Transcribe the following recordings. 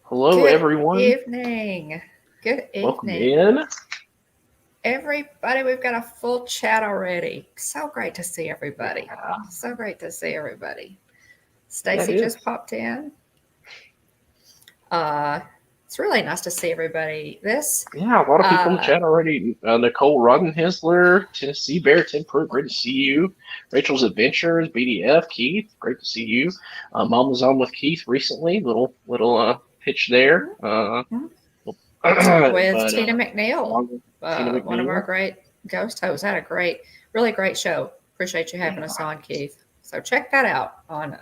Hello, Good everyone. evening. Good Welcome evening. in. Everybody, we've got a full chat already. So great to see everybody. Yeah, So great to see everybody. yeah, it Stacy is. just popped in. Uh, it's really nice to see everybody. Yeah, a lot of people in the Uh, chat already. Nicole Roddenhisler, Tennessee Bear, Tim Pruitt, great to see you. Rachel's Adventures, BDF, Keith, great to see you. Mom was on with Keith recently. Little pitch there. with But Tina McNeil, along with Tina one of our McNeil. great ghost hosts. Had a really great show. Appreciate you having us Yeah, on, Keith. So check that out on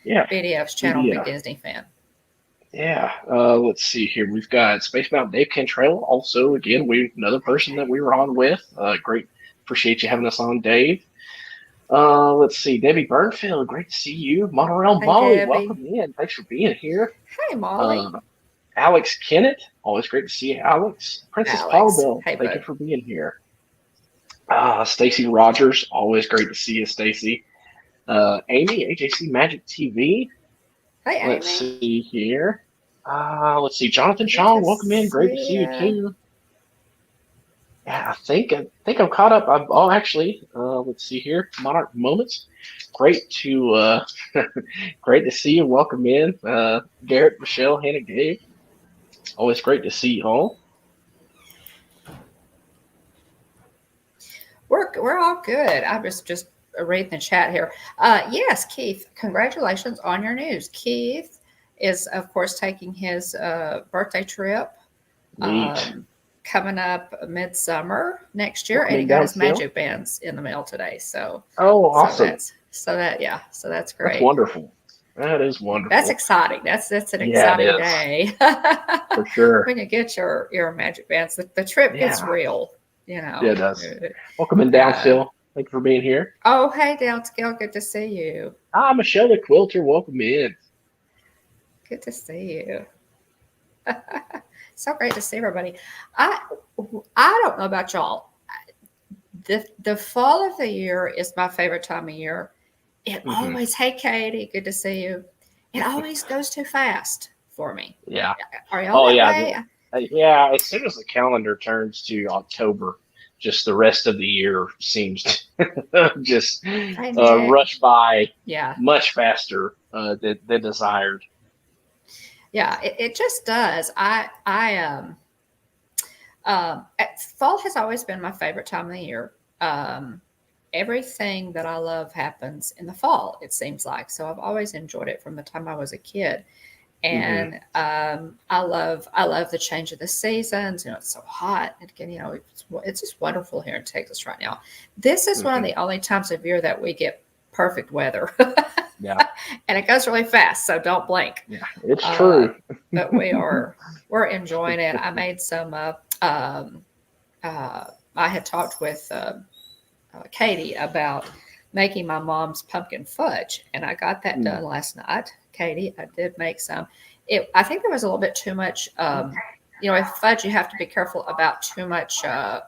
yeah, BDF's channel, Big BDF. Disney Fan. Yeah, let's see here. We've got Space Mountain Dave Cantrell. Also, again, we another person that we were on with. Great, appreciate you having us on, Dave. Let's see, Debbie Burnfield. Great to see you. Monorail Hey, Molly, Debbie. welcome in. Thanks for being here. Hey, Molly. Uh, Alex Kennett, always great to see you, Alex. Princess Alex. Paulbell, Hey, thank you bud. for being here. Stacy Rogers, always great to see you, Stacy. Amy, AJC Magic TV. Hey, Let's Amy. see here. Let's see. Jonathan Good Shaw, to welcome in. Great to see see you ya. too. Yeah, I think I'm caught up. Actually, let's see here. Monarch Moments. Great to great to see you. Welcome in, Garrett, Michelle, Hannah, Gabe. Always great to see you all. We're all good. I was just reading the chat here. Yes, Keith, congratulations on your news. Keith is, of course, taking his birthday trip Neat. um, coming up midsummer next year, Welcome and he in got his downstairs. magic bands in the mail today. Oh, So awesome. that's so that yeah, so that's That's great. wonderful. That is That's wonderful. exciting. That's an Yeah, it exciting is day for sure. when you get your magic bands. The trip gets Yeah, real, yeah, it does. Uh, Welcome in downstairs. Thank you for being here. oh, hey, Dale, good to see you. Michelle the Quilter. Welcome in. Good to see you. So great to see everybody. I I don't know about y'all. The fall of the year is my favorite time of year. It Hmm. always, hey Katie, good to see you. It always goes too fast for me. Yeah. Are y'all Oh that yeah, way? yeah. As soon as the calendar turns to October, just the rest of the year seems to just Hey Nick. rush by Yeah. much faster than desired. Yeah, it just does. Fall has always been my favorite time of the year. Um, Everything that I love happens in the fall. It seems like so. I've always enjoyed it from the time I was a kid, Hmm. and I love the change of the seasons. It's so hot, and again, it's just wonderful here in Texas right now. This is one of Hmm. the only times of year that we get perfect weather, Yeah, and it goes really fast. So don't blink. yeah, it's Uh, true. but we're enjoying it. I made some. Uh, I had talked with Katie about making my mom's pumpkin fudge, and I got that Mm. done last night. Katie, I did make some. I think there was a little bit too much. With fudge, you have to be careful about too much uh,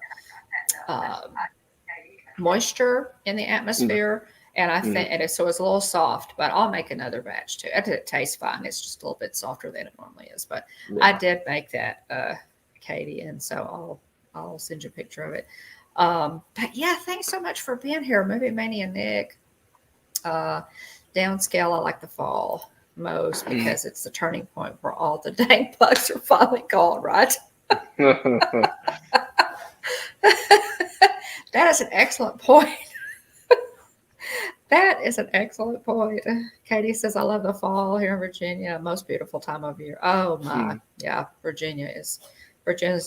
moisture in the Mm. atmosphere. And I Mm. think, so it's a little soft, but I'll make another batch too. It tastes fine. It's just a little bit softer than it normally is. But I Yeah. did make that, Katie, and so I'll send you a picture of it. But yeah, thanks so much for being here, Movie Mania Nick. Uh, Downscale, I like the fall most Mm. because it's the turning point where all the dang bugs are finally gone, right? That is an excellent point. That is an excellent point. Katie says, I love the fall here in Virginia. Most beautiful time of year. Oh my. Mm. Yeah, Virginia's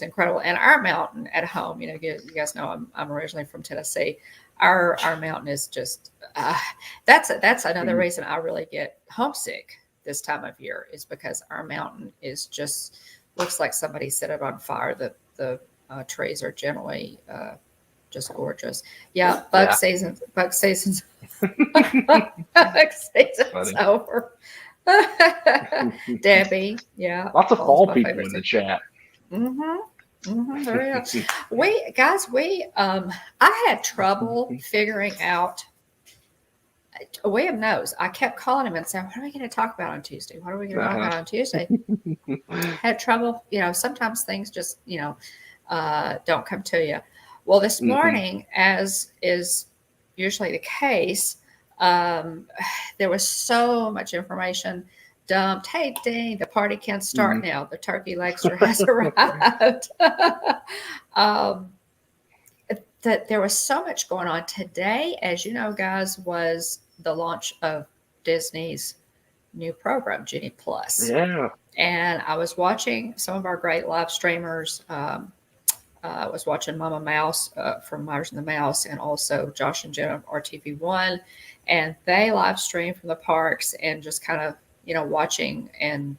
incredible. And our mountain at home, you guys know I'm originally from Tennessee. Our mountain is just that's another Mm. reason I really get homesick this time of year is because our mountain is just looks like somebody set it on fire. The trees are generally just gorgeous. Yeah, Yeah. bug season's bug That's season's funny. over. Debbie, yeah, Lots of fall's fall my people favorite in the season. chat. There is. We guys, we I had trouble figuring out William knows. I kept calling him and saying, "What are we going to talk about on Tuesday? What are we going to talk about on Tuesday?" Had trouble. Sometimes things just don't come to you. Well, this morning, as is usually the case, there was so much information dumped. Hey, Dean, the party can start now. The turkey legster has arrived. That there was so much going on today, as you know, guys, was the launch of Disney's new program, Genie Plus. Yeah. And I was watching some of our great live streamers. I was watching Mama Mouse from Myers and the Mouse, and also Josh and Jenna of RTV1, and they live stream from the parks and just kind of watching. And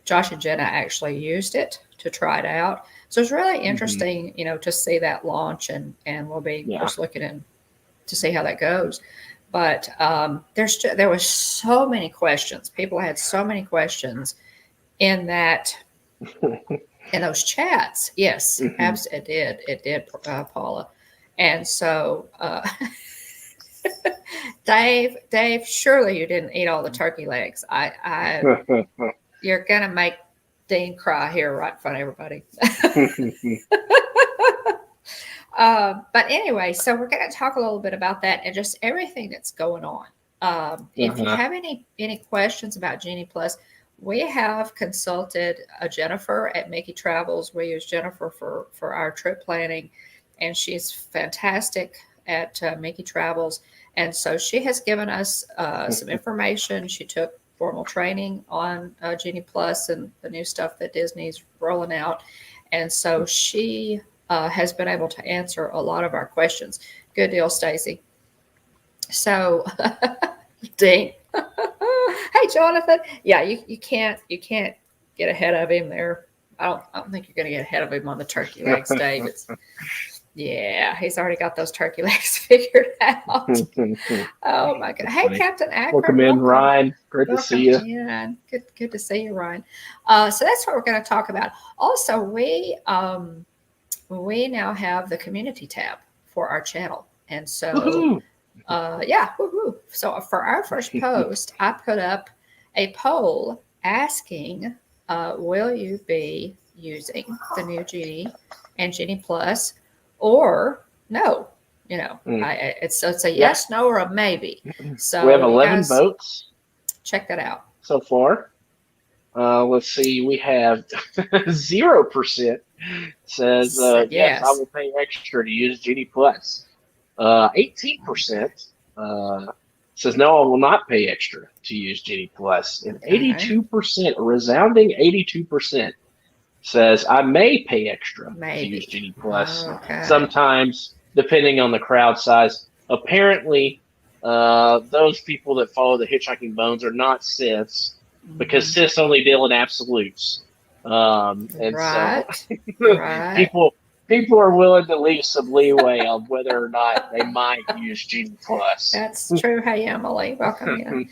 Josh and Jenna actually used it to try it out, so it's really interesting, to see that launch, and we'll be just looking in to see how that goes. But there was so many questions. People had so many questions in that. In those chats, yes, absolutely, it did, Paula. And so, Dave, surely you didn't eat all the turkey legs. You're gonna make Dean cry here right in front of everybody. But anyway, so we're going to talk a little bit about that and just everything that's going on. If you have any questions about Genie Plus, we have consulted Jennifer at Mickey Travels. We use Jennifer for our trip planning, and she's fantastic at Mickey Travels. And so she has given us some information. She took formal training on Genie Plus and the new stuff that Disney's rolling out. And so she has been able to answer a lot of our questions. Good deal, Stacy. So, Dean. Hey, Jonathan. Yeah, you can't get ahead of him there. I don't think you're going to get ahead of him on the turkey legs, Dave. Yeah, he's already got those turkey legs figured out. Oh my God! Hey, Captain Akron. Welcome in, Ryan. Great to see you. Yeah, good to see you, Ryan. So that's what we're going to talk about. Also, we now have the community tab for our channel, and so. Woo-hoo. So for our first post, I put up a poll asking, will you be using the new Genie and Genie Plus or no? It's a yes, no, or a maybe. So we have 11 votes. Check that out. So far. Let's see. We have 0% says, yes, I will pay extra to use Genie Plus. 18% says, no, I will not pay extra to use Genie Plus. And 82%, a resounding 82%, says, I may pay extra to use Genie Plus. Sometimes, depending on the crowd size. Apparently, those people that follow the Hitchhiking Bones are not Siths, because Siths only deal in absolutes. So people are willing to leave some leeway on whether or not they might use Genie Plus. That's true. Hey, Emily, welcome in.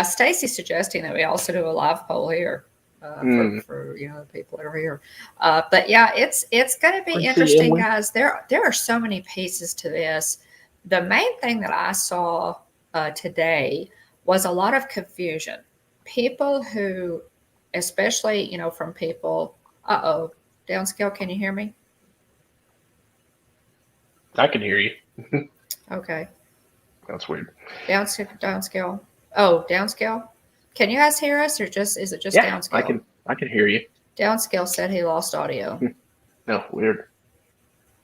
Stacy's suggesting that we also do a live poll here for the people that are here. But yeah, it's going to be interesting, guys. There are so many pieces to this. The main thing that I saw today was a lot of confusion. People who, especially from people. Downscale. Can you hear me? I can hear you. Okay. That's weird. Downscale. Oh, downscale. Can you guys hear us, or is it just downscale? I can hear you. Downscale said he lost audio. No, weird.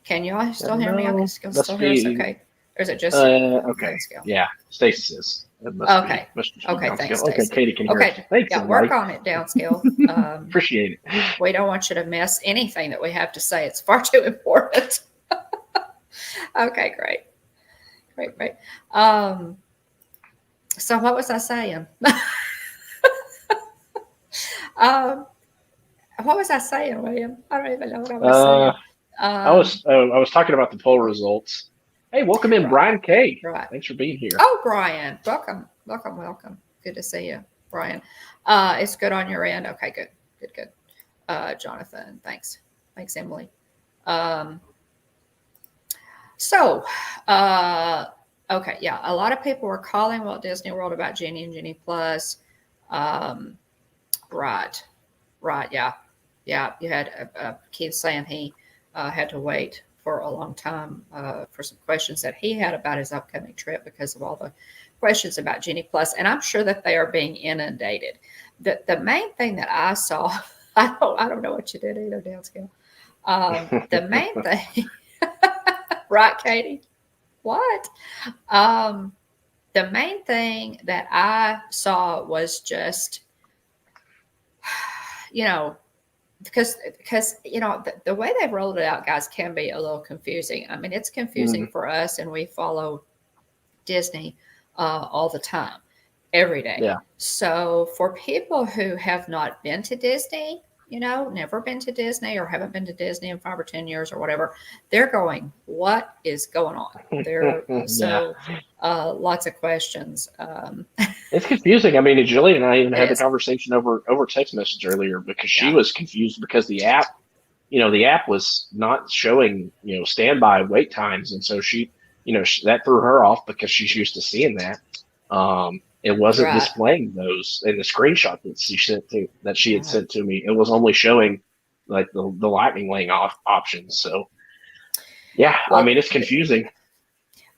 Can you all still hear me? Okay, still hear us. Okay. Or is it just okay? Downscale? Yeah, Stacy says. Okay. Thanks, Stacy. Okay, Katie can hear us. Thanks, work on it, downscale. Appreciate it. We don't want you to miss anything that we have to say. It's far too important. Okay, great. So what was I saying? What was I saying, William? I don't even know what I was saying. I was talking about the poll results. Hey, welcome in, Brian K. Right. Thanks for being here. Oh, Brian, welcome. Good to see you, Brian. It's good on your end. Okay, good. Jonathan, thanks, Emily. Okay, yeah, a lot of people were calling Walt Disney World about Genie and Genie Plus. Um, right, right, yeah, yeah. You had Keith saying he had to wait for a long time for some questions that he had about his upcoming trip because of all the questions about Genie Plus, and I'm sure that they are being inundated. The main thing that I saw, I don't know what you did either, downscale. The main thing, right, Katie? What? Um, the main thing that I saw was just, you know, because the way they've rolled it out, guys, can be a little confusing. I mean, it's confusing Mm, for us, and we follow Disney all the time, every day. yeah. So for people who have not been to Disney, never been to Disney or haven't been to Disney in 5 or 10 years or whatever, they're going, what is going on? They're Yeah. so lots of questions. It's confusing. I mean, Julie and I even It had the is. conversation over text message earlier because she Yeah. was confused because the app was not showing, standby wait times, and so that threw her off because she's used to seeing that. It wasn't Right. displaying those in the screenshot that she had Right. sent to me. It was only showing like the lightning lane off options. So yeah, I mean Well, it's confusing.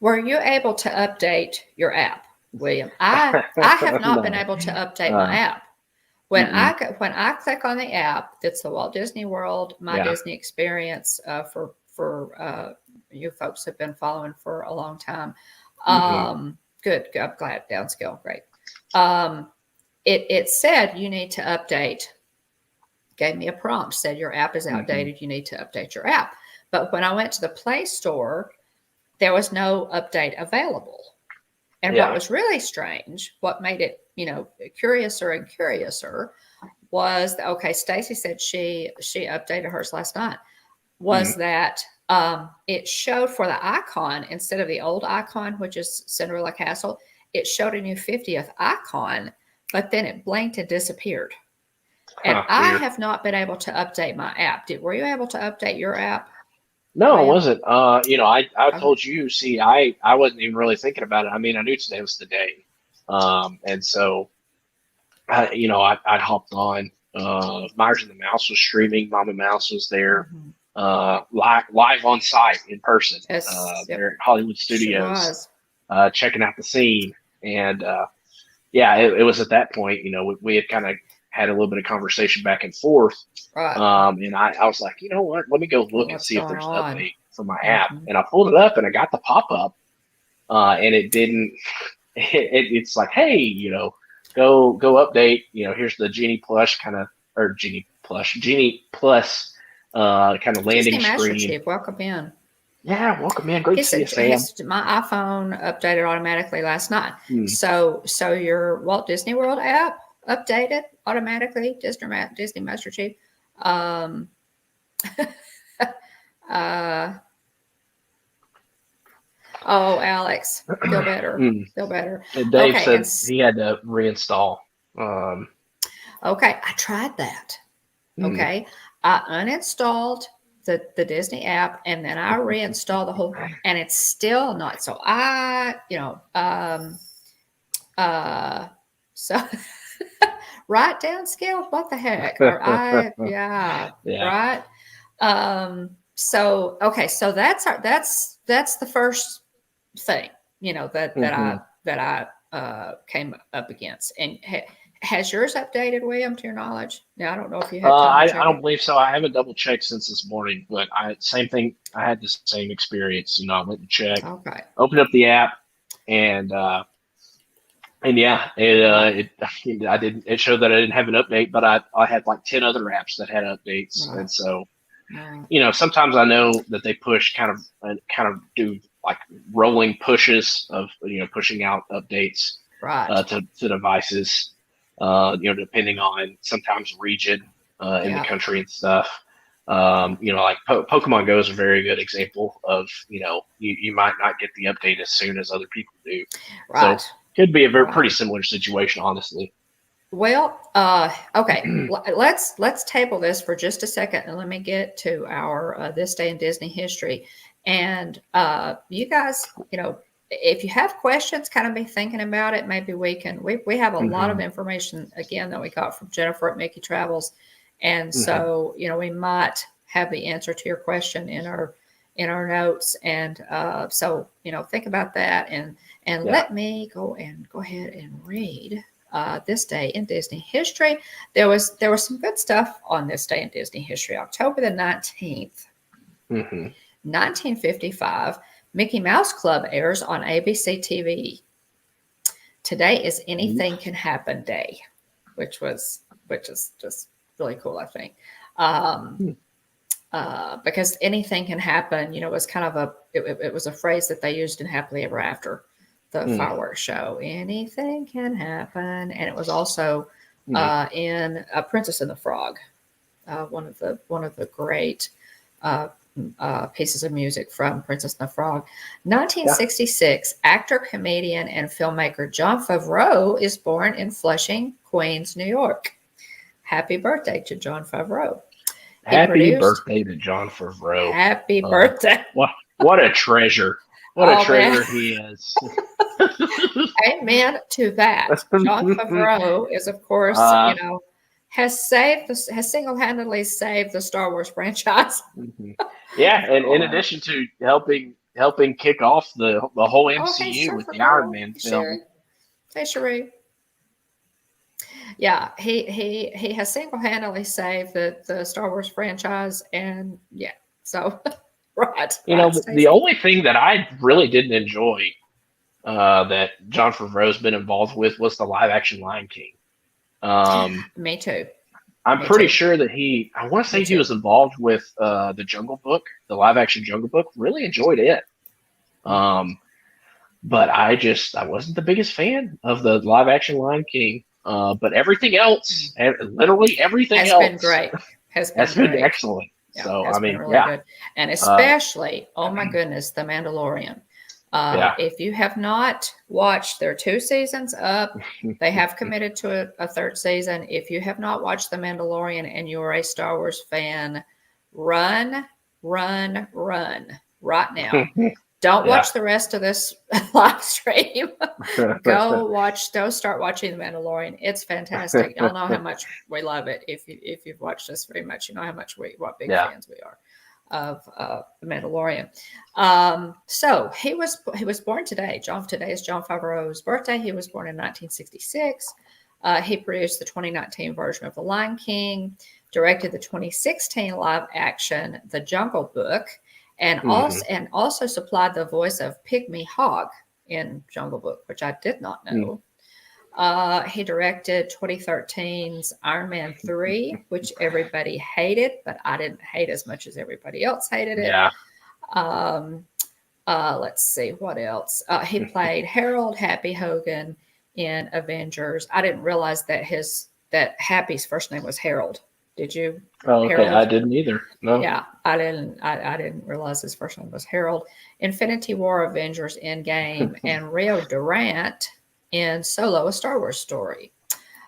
were you able to update your app, William? I have not been No. able to update my Uh, app. When mm-mm. I click on the app, that's the Walt Disney World My Yeah. Disney Experience for you folks have been following for a long time. Mm-hmm. Good. I'm glad. Downscale. Great. Um, it said you need to update. Gave me a prompt. Said your app is Mm-hmm. outdated. You need to update your app. But when I went to the Play Store, there was no update available. And what Yeah. was really strange, what made it, curiouser and curiouser, was okay. Stacy said she updated hers last night. Was Mm-hmm. that it showed for the icon instead of the old icon, which is Cinderella Castle, it showed a new 50th icon, but then it blinked and disappeared. And Huh, I weird. have not been able to update my app. Were you able to update your app, No, it William? wasn't. I Okay. told you. See, I wasn't even really thinking about it. I mean, I knew today was the day, and so I'd hopped on. Myers and the Mouse was streaming. Mama Mouse was there, Mm-hmm. live on site in person. Yes. There Yep. at Hollywood Sure Studios, was. checking out the scene, and yeah, it was at that point. We had kind of had a little bit of conversation back and forth. Right. And I was like, you know what? Let me go Well, look and what's see if going there's an on? update for my app. Mm-hmm. And I pulled it up and I got the pop up, and it didn't. It's like, hey, go update. Here's the Genie Plush kind of, or Genie Plus, kind of Disney landing Master screen. Chief, welcome in. Yeah, welcome in. Great He to see you, said Sam. my iPhone updated automatically last night. Hmm. So your Walt Disney World app updated automatically. Disney Master Chief. Um, uh, oh, Alex, feel better. Hmm. Feel better. And Dave Okay, and said he had to reinstall. Um, okay, I tried that. hmm. Okay, I uninstalled the Disney app and then I reinstalled the whole, and it's still not. So uh, so write down scale. What the heck? Or yeah, Yeah. right. So okay, so that's the first thing that Hmm. I came up against. And has yours updated, William, to your knowledge? Now I don't know if you had time to I check don't it. believe so. I haven't double checked since this morning, but same thing. I had the same experience. I went and checked, Okay, opened up the app, and yeah, right, I didn't. It showed that I didn't have an update, but I had like 10 other apps that had updates, right, and so right, sometimes I know that they push kind of do like rolling pushes of pushing out updates right. to devices, depending on sometimes region in the Yeah, country and stuff. yeah, Like Pokemon Go is a very good example of, you might not get the update as soon as other people do. So right, could be a right. pretty similar situation, honestly. Well, okay. Let's table this for just a second, and let me get to our this day in Disney history. And you guys, if you have questions, kind of be thinking about it. Maybe we have a lot of Mhm. information again that we got from Jennifer at Mickey Travels, and Mhm. so we might have the answer to your question in our notes, and so think about that, and Yeah. let me go ahead and read this day in Disney history. There was some good stuff on this day in Disney history. October the 19th, Mhm. 1955, Mickey Mouse Club airs on ABC TV. Today is Anything Can Happen Day, which is just really cool, I think. Um, Hmm. because anything can happen, was kind of it was a phrase that they used in Happily Ever After, the Hmm. fireworks show. Anything can happen, and it was also Hmm. in Princess and the Frog, one of the great uh, pieces of music from Princess and the Frog. Yeah. 1966, actor, comedian, and filmmaker Jon Favreau is born in Flushing, Queens, New York. Happy birthday to Jon Favreau. He Happy produced birthday to Jon Favreau. Happy Uh, birthday. what a treasure! What a Oh, man. treasure he is. Amen to that. Jon Favreau is, of course, uh, has single-handedly saved the Star Wars franchise. mhm. Yeah, and in Oh, addition to helping kick off the whole hey, MCU with Surfer the Iron Girl. Man Hey, film. Sherry. Hey, Cherie. Yeah, he has single-handedly saved the Star Wars franchise, and yeah, so right, The Stacy. only thing that I really didn't enjoy that Jon Favreau's been involved with was the live action Lion King. Um, Me too. I'm Me pretty too. sure that I want to Me say he too. was involved with the Jungle Book, the live action Jungle Book. Really enjoyed it. Mhm. Um, but I wasn't the biggest fan of the live action Lion King. But everything else, literally everything Has been else, great. Has been has been great. excellent. Yeah, So I has been mean, really yeah, good. And uh, especially, oh my goodness, The Mandalorian. yeah, If you have not watched, there are 2 seasons up. They have committed to a third season. If you have not watched The Mandalorian and you are a Star Wars fan, run, run right now. Don't yeah. watch the rest of this live stream. Go start watching The Mandalorian. It's fantastic. Y'all know how much we love it. If you've watched us very much, you know how much what big Yeah. fans we are of The Mandalorian. So he was born today. Today is Jon Favreau's birthday. He was born in 1966. He produced the 2019 version of The Lion King, directed the 2016 live action The Jungle Book, and Hmm. also supplied the voice of Pygmy Hog in Jungle Book, which I did not know. He directed 2013's Iron Man 3, which everybody hated, but I didn't hate as much as everybody else hated it. Yeah. Um, let's see, what else? He played Harold Happy Hogan in Avengers. I didn't realize that Happy's first name was Harold. Did you? Oh, okay. I Harold? didn't either. No. Yeah, I didn't realize his first name was Harold. Infinity War, Avengers, Endgame, and Rio Durant in Solo: A Star Wars Story.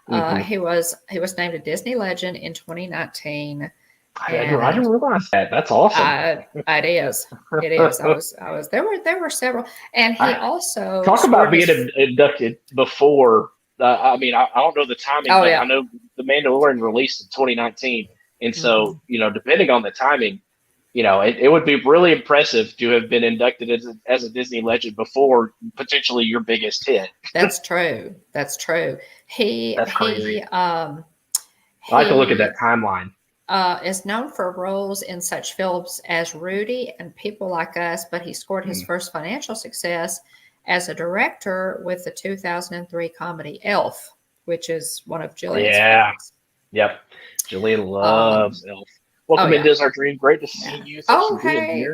Hmm. He was named a Disney Legend in 2019, I and didn't realize that. That's awesome. it is. It is. I was. There were several, and he I, also Talk about scored being his. inducted before. I mean, I don't know the timing, Oh but I yeah. know the Mandalorian released in 2019, and so Mhm. depending on the timing, it would be really impressive to have been inducted as a Disney legend before potentially your biggest hit. That's true. That's true. He That's crazy. he I like to look at he that timeline. is known for roles in such films as Rudy and People Like Us, but he scored his Hmm. first financial success as a director with the 2003 comedy Elf, which is one of Jillian's Yeah. favorites. Yep. Jillian Um, loves Elf. oh Welcome yeah, into Our Dream. Great to see yeah. you. Thanks for Oh being hey, here.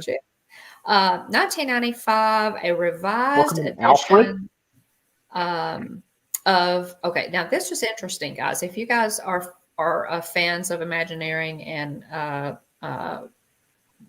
1995, a revised Welcome in, Alfred. edition of okay. Now this was interesting, guys. If you guys are fans of Imagineering and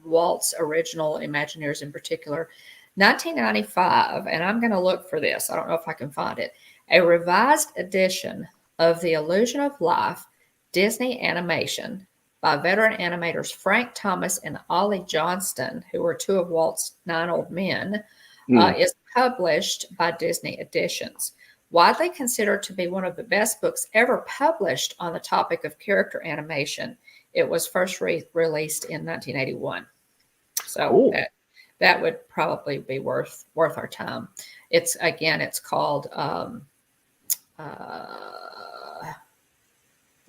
Walt's original Imagineers in particular, 1995, and I'm going to look for this. I don't know if I can find it. A revised edition of The Illusion of Life Disney animation by veteran animators Frank Thomas and Ollie Johnston, who were two of Walt's 9 old men, Mm. is published by Disney Editions. Widely considered to be one of the best books ever published on the topic of character animation, it was first released in 1981. So Cool. that would probably be worth our time. It's called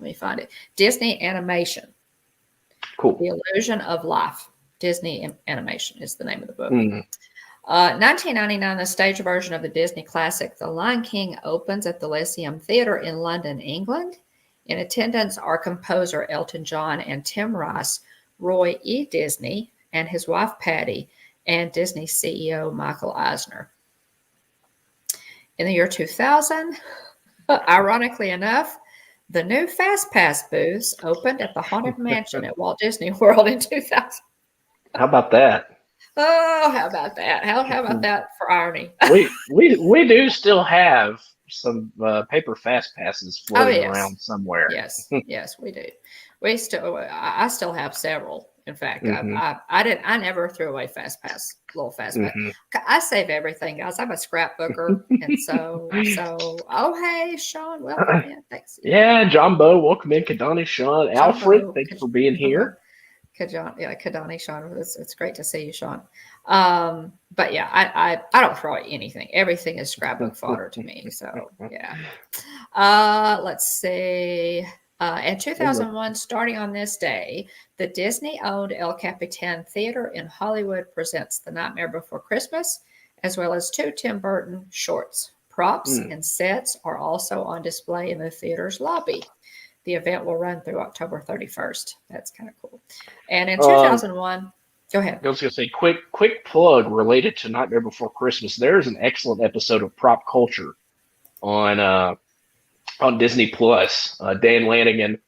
let me find it. Disney Animation. Cool. The Illusion of Life. Disney Animation is the name of the book. Mm. 1999, the stage version of the Disney classic The Lion King opens at the Lyceum Theatre in London, England. In attendance are composer Elton John and Tim Rice, Roy E. Disney and his wife Patty, and Disney CEO Michael Eisner. In the year 2000, ironically enough, the new Fast Pass booths opened at the Haunted Mansion at Walt Disney World in 2000. How about that? Oh, how about that? How about that for irony? we do still have some paper fast passes floating around somewhere. Yes, we do. I still have several. In fact, Mm-hmm. I never threw away fast pass, little fast pass. Mm-hmm. I save everything, guys. I'm a scrapbooker, and so. Oh, hey, Sean, welcome in. Thanks. Yeah, John Bow, welcome in. Kadani, Sean, Alfred, Bow, thank you for being here. Kadani, Sean, it's great to see you, Sean. But yeah, I don't throw away anything. Everything is scrapbook fodder to me. So yeah. Let's see. In 2001, starting on this day, the Disney-owned El Capitan Theater in Hollywood presents The Nightmare Before Christmas, as well as 2 Tim Burton shorts. Props and sets are also on display in the theater's lobby. The event will run through October 31st. That's kind of cool. And in 2001, go ahead. I was going to say, quick plug related to Nightmare Before Christmas. There's an excellent episode of Prop Culture on Disney Plus. Dan Lanigan,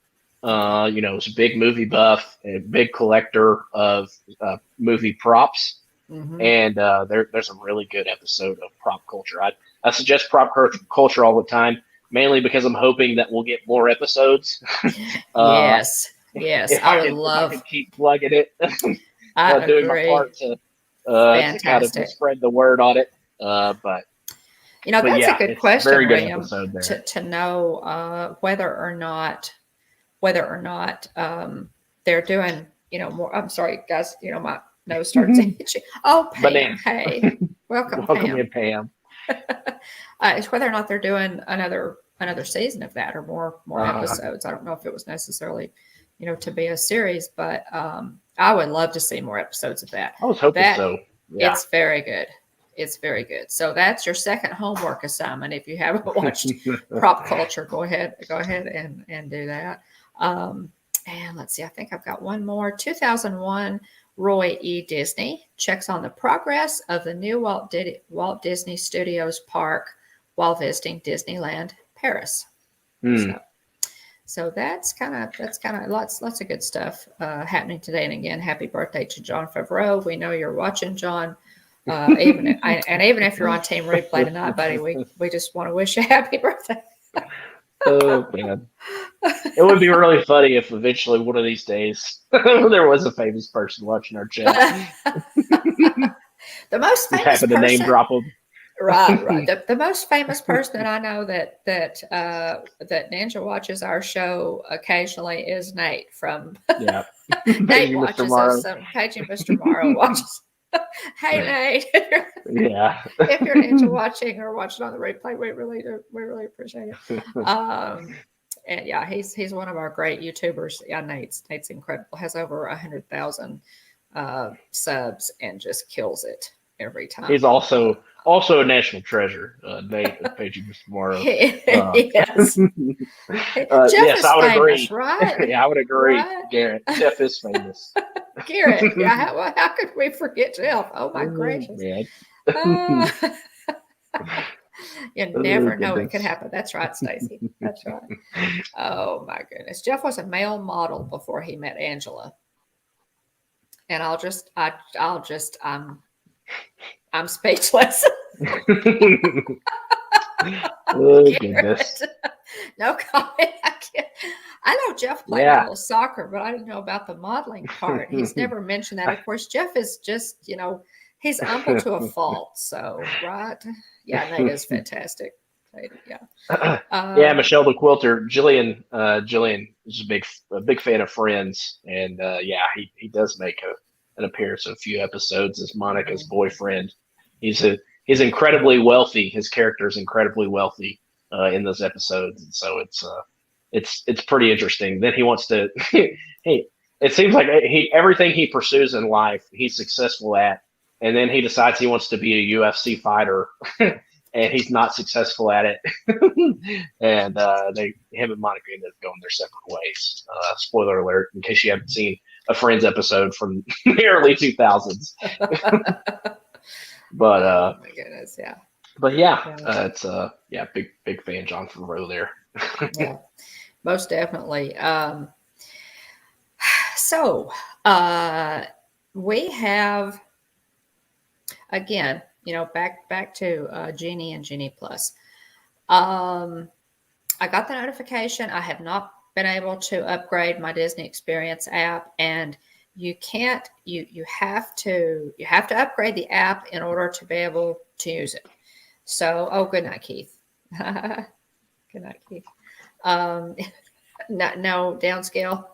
is a big movie buff and a big collector of movie props. Mm-hmm. And there's a really good episode of Prop Culture. I suggest Prop Culture all the time, mainly because I'm hoping that we'll get more episodes. Yes, I would love. If I can keep plugging it. I doing agree. my part to kind of spread the word on it. But that's a good question, very good William, episode there. to know whether or not they're doing more. I'm sorry, guys. My nose starts itching. Oh, Pam, Banana. Hey, welcome Pam. In, Pam. It's whether or not they're doing another season of that or more episodes. I don't know if it was necessarily, to be a series, but I would love to see more episodes of that. I was hoping so. Yeah. It's very good. It's very good. So that's your second homework assignment. If you haven't watched Prop Culture, go ahead and do that. And let's see, I think I've got one more. 2001, Roy E. Disney checks on the progress of the new Walt Disney Studios park while visiting Disneyland Paris. So that's kind of lots of good stuff happening today. And again, happy birthday to John Favreau. We know you're watching, John. Even if you're on Team Replay tonight, buddy, we just want to wish you a happy birthday. Oh man, it would be really funny if eventually one of these days there was a famous person watching our chat. The most famous happen to name drop them. Right. The most famous person that I know that Ninja watches our show occasionally is Nate from. Yeah. Nate watches us. Paging Mr. Morrow watches. Hey Nate. Yeah. If you're Ninja watching or watching on the replay, we really appreciate it. And yeah, he's one of our great YouTubers. Yeah, Nate's incredible. Has over 100,000 subs and just kills it every time. He's also a national treasure. Nate Paging Mr. Morrow. Yes. Jeff yes, is I would famous, agree. Right? Yeah, I would agree, Right? Garrett. Jeff is famous. Garrett, yeah. How could we forget Jeff? Oh my gracious! You never know it could happen. That's right, Stacy. That's right. Oh my goodness, Jeff was a male model before he met Angela, and I'm speechless. Oh goodness. No comment. I know Jeff played a little soccer, but I didn't know about the modeling part. He's never mentioned that. Of course, Jeff is just, He's humble to a fault. So, right? Yeah, Nate is fantastic. Nate, yeah. Yeah, Michelle the Quilter, Jillian is a big fan of Friends, and yeah, he does make an appearance in a few episodes as Monica's boyfriend. He's a he's incredibly wealthy. His character is incredibly wealthy in those episodes, and so it's pretty interesting. Then he wants to he it seems like he everything he pursues in life he's successful at, and then he decides he wants to be a UFC fighter. And he's not successful at it. And him and Monica ended up going their separate ways. Spoiler alert, in case you haven't seen a Friends episode from the early 2000s. But oh my goodness, yeah. But yeah, it's yeah, big fan John Favreau there. Yeah, most definitely. So we have again, back to Genie and Genie Plus. I got the notification. I have not been able to upgrade my Disney Experience app, and you can't. You have to upgrade the app in order to be able to use it. So, oh, good night, Keith. Good night, Keith. No downscale.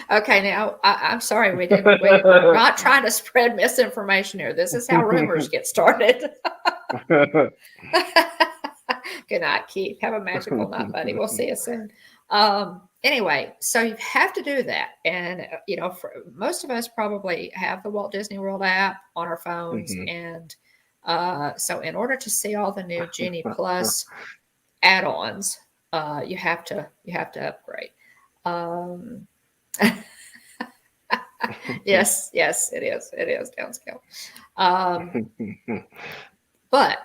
Okay, now I'm sorry, we're not trying to spread misinformation here. This is how rumors get started. Good night, Keith. Have a magical night, buddy. We'll see you soon. Anyway, so you have to do that, and for most of us probably have the Walt Disney World app on our phones, and so in order to see all the new Genie Plus add-ons, you have to upgrade. Yes, it is downscale. But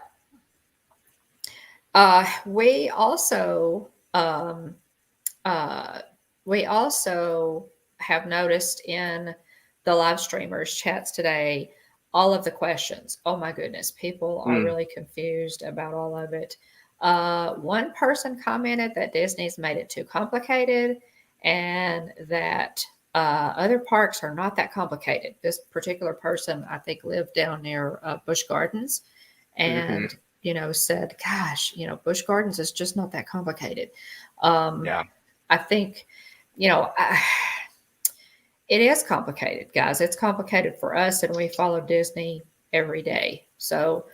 we also have noticed in the live streamers chats today all of the questions. Oh my goodness, people are really confused about all of it. One person commented that Disney's made it too complicated, and that other parks are not that complicated. This particular person, I think, lived down near Busch Gardens, and said, "Gosh, Busch Gardens is just not that complicated." Yeah, I think, it is complicated, guys. It's complicated for us, and we follow Disney every day. So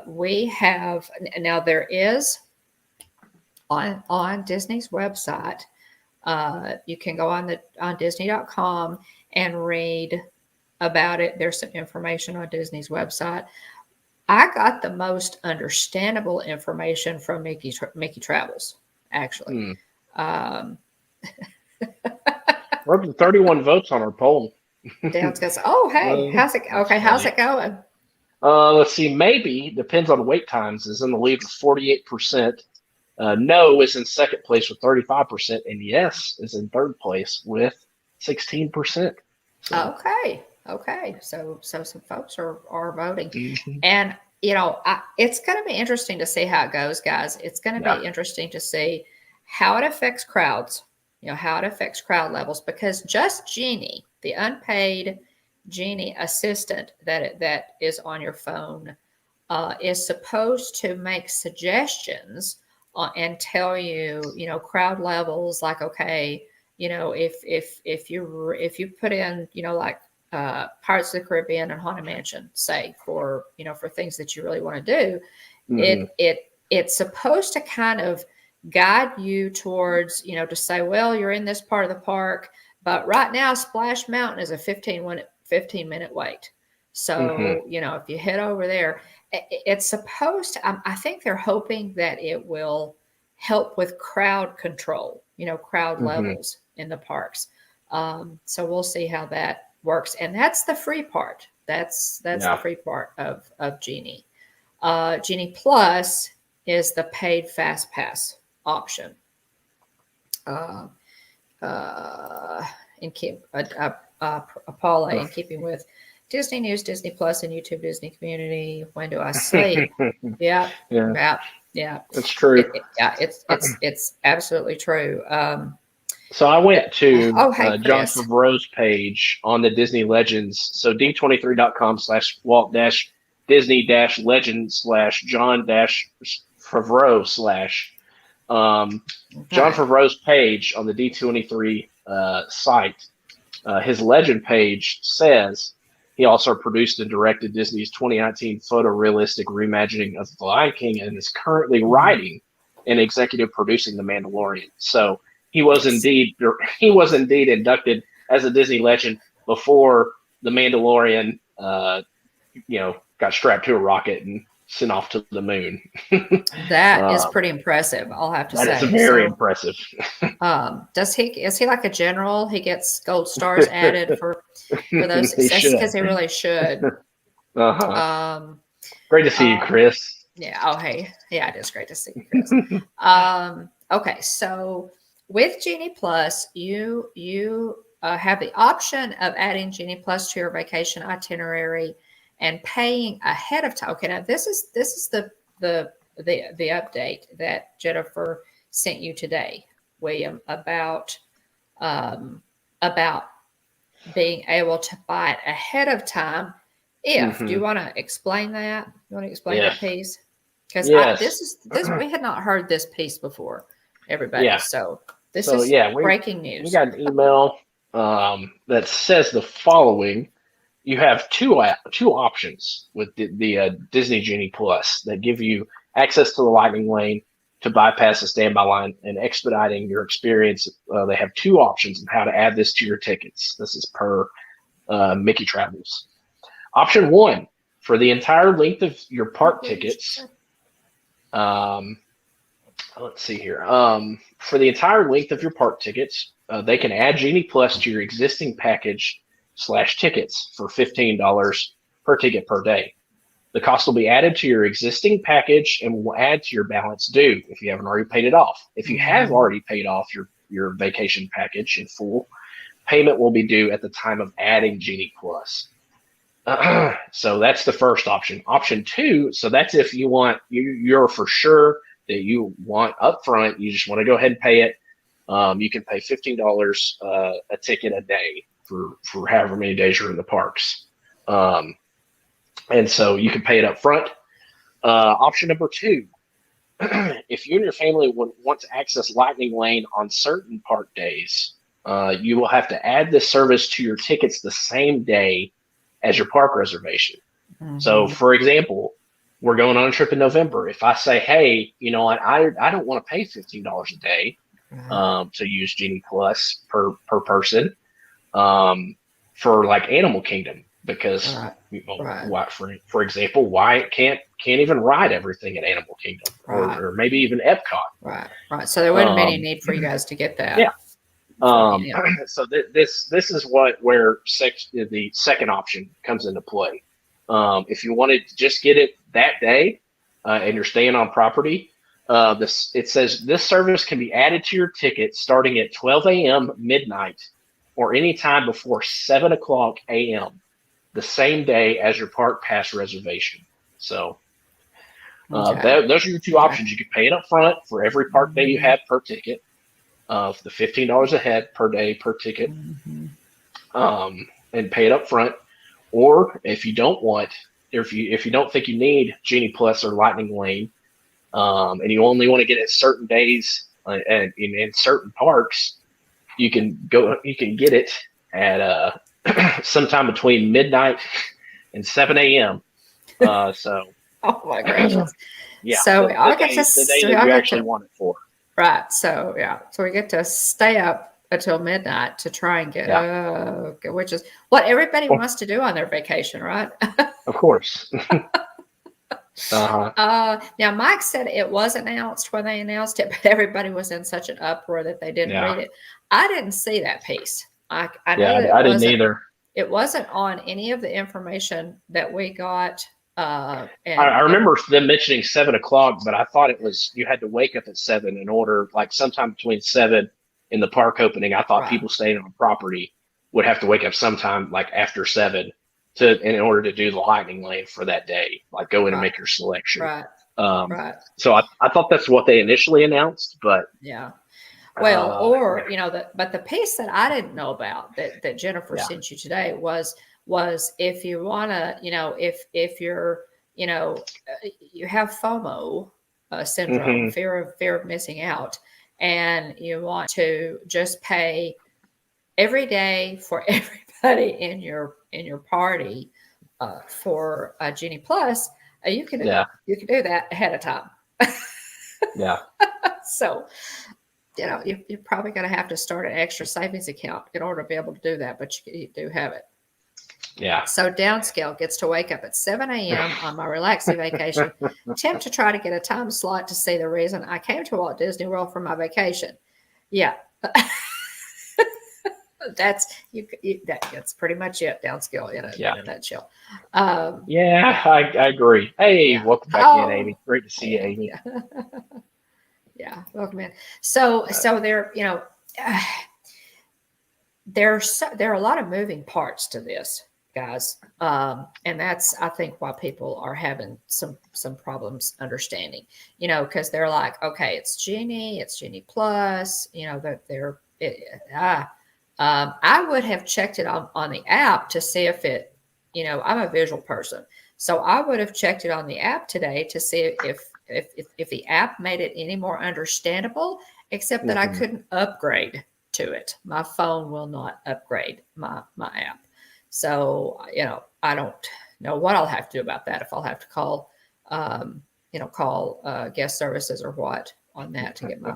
we have now. There is on Disney's website. You can go on Disney.com and read about it. There's some information on Disney's website. I got the most understandable information from Mickey Travels, actually. We're up to 31 votes on our poll. Dale's goes, oh, hey, how's it? Okay, how's it going? Let's see. Maybe depends on wait times. Is in the lead with 48%. No is in second place with 35%, and yes is in third place with 16%. So. Okay. So some folks are voting, and it's going to be interesting to see how it goes, guys. It's going to be interesting to see how it affects crowds. How it affects crowd levels, because just Genie, the unpaid Genie assistant that is on your phone, is supposed to make suggestions and tell you, crowd levels. Like, okay, if you put in, like Pirates of the Caribbean and Haunted Mansion, say for things that you really want to do, it's supposed to kind of guide you towards, to say, well, you're in this part of the park, but right now Splash Mountain is a 15-minute wait. So, if you head over there, it's supposed to, I think they're hoping that it will help with crowd control, crowd levels in the parks. So we'll see how that works. And that's the free part. That's the free part of Genie. Genie Plus is the paid Fast Pass option. Paula, in keeping with Disney News, Disney Plus, and YouTube Disney Community. When do I sleep? Yeah. That's true. It's absolutely true. So I went to Oh, hey, John Chris. Favreau's page on the Disney Legends. So d23.com/Walt-Disney-Legend/John-Favreau slash John Okay. Favreau's page on the D23 site. His legend page says he also produced and directed Disney's 2019 photorealistic reimagining of The Lion King and is currently Mhm. writing and executive producing The Mandalorian. So he was Yes. indeed inducted as a Disney legend before The Mandalorian, got strapped to a rocket and sent off to the moon. That is uh, pretty impressive, I'll have to that is say. very So, impressive. is he like a general? He gets gold stars added for those He successes should. because he really should. Uh-huh. Um, Great to see you, uh, Chris. yeah. Oh, hey. Yeah, it is great to see you, Chris. Okay, so with Genie Plus, you have the option of adding Genie Plus to your vacation itinerary and paying ahead of time. Okay, now this is the update that Jennifer sent you today, William, um, about being able to buy it ahead of time. Do you Hmm. want to explain that? You want to explain Yeah. that piece? Because Yes. this we had not heard this piece before, everybody. Yeah. So this So is yeah, breaking we news. got an email that says the following. You have two options with the Disney Genie Plus that give you access to the Lightning Lane to bypass the standby line and expediting your experience. They have two options on how to add this to your tickets. This is per Mickey Travels. Option one, for the entire length of your park What did she say? tickets. Um, let's see here. For the entire length of your park tickets, they can add Genie Plus to your existing package slash tickets for $15 per ticket per day. The cost will be added to your existing package and will add to your balance due if you haven't already paid it off. If you have Mhm. already paid off your vacation package in full, payment will be due at the time of adding Genie Plus. So that's the first option. Option two, so that's if you want you're for sure that you want upfront. You just want to go ahead and pay it. You can pay $15 a ticket a day for however many days you're in the parks, and so you can pay it up front. Option number two, if you and your family want to access Lightning Lane on certain park days, you will have to add this service to your tickets the same day as your park reservation. So, Mhm. for example, we're going on a trip in November. If I say, hey, you know what, I don't want to pay $15 a day Right. to use Genie Plus per person for like Animal Kingdom, because Right. Right. for example, Wyatt can't even ride everything at Animal Kingdom Right. or maybe even Epcot. Right. Right. So there wouldn't be any Um, need for you guys to get yeah. that for him. Yeah. So this is where the second option comes into play. If you wanted to just get it that day and you're staying on property, it says this service can be added to your ticket starting at 12 a.m. midnight or any time before 7 o'clock a.m. the same day as your park pass reservation. So Okay. those are your two Okay. options. You can pay it up front for every park day you Mhm. have per ticket of the $15 a head per day per ticket, Mhm. and pay it up front. Or if you don't want, or if you don't think you need Genie Plus or Lightning Lane, and you only want to get it certain days and in certain parks, you can get it at sometime between midnight and 7 a.m. So Oh my gracious. yeah, So we all get to the day we that all you get actually to want it for. right. So yeah. So we get to stay up until midnight to try and get Yeah, which is what everybody wants to do on their vacation, right? of course. Uh-huh. Now Mike said it was announced when they announced it, but everybody was in such an uproar that they didn't Yeah, read it. I didn't see that piece. I know yeah, that I didn't either. it wasn't on any of the information that we got. I And remember them mentioning 7 o'clock, but I thought it was you had to wake up at 7 in order, like sometime between 7 in the park opening. I thought right, people staying on property would have to wake up sometime like after 7 in order to do the lightning lane for that day, like go in and right, make your selection. right, Um, right. so I thought that's what they initially announced, but Yeah. Well, or Yeah. you know, but the piece that I didn't know about that Jennifer Yeah. sent you today was if you want to, you know, if you're, you know, you have FOMO syndrome, Hmm. fear of missing out, and you want to just pay every day for everybody in your party for Genie Plus, Yeah. you can do that ahead of time. Yeah. So you know, you're probably going to have to start an extra savings account in order to be able to do that, but you do have it. Yeah. So Downscale gets to wake up at 7 a.m. on my relaxing vacation, attempt to try to get a time slot to see the reason I came to Walt Disney World for my vacation. Yeah, that's pretty much it. Downscale Yeah. in a nutshell. Um, Yeah. yeah, I agree. Hey, yeah. welcome back in, Oh, Amy. Great to see you, yeah, Amy. yeah, yeah. Welcome in. So Uh, there, you know. There are a lot of moving parts to this, guys, and that's I think why people are having some problems understanding. You know, because they're like, okay, it's Genie Plus. You know that I would have checked it on the app to see if it. You know, I'm a visual person, so I would have checked it on the app today to see if the app made it any more understandable. Except that I mhm. couldn't upgrade to it. My phone will not upgrade my app. So, you know, I don't know what I'll have to do about that if I'll have to call, call guest services or what on that to get my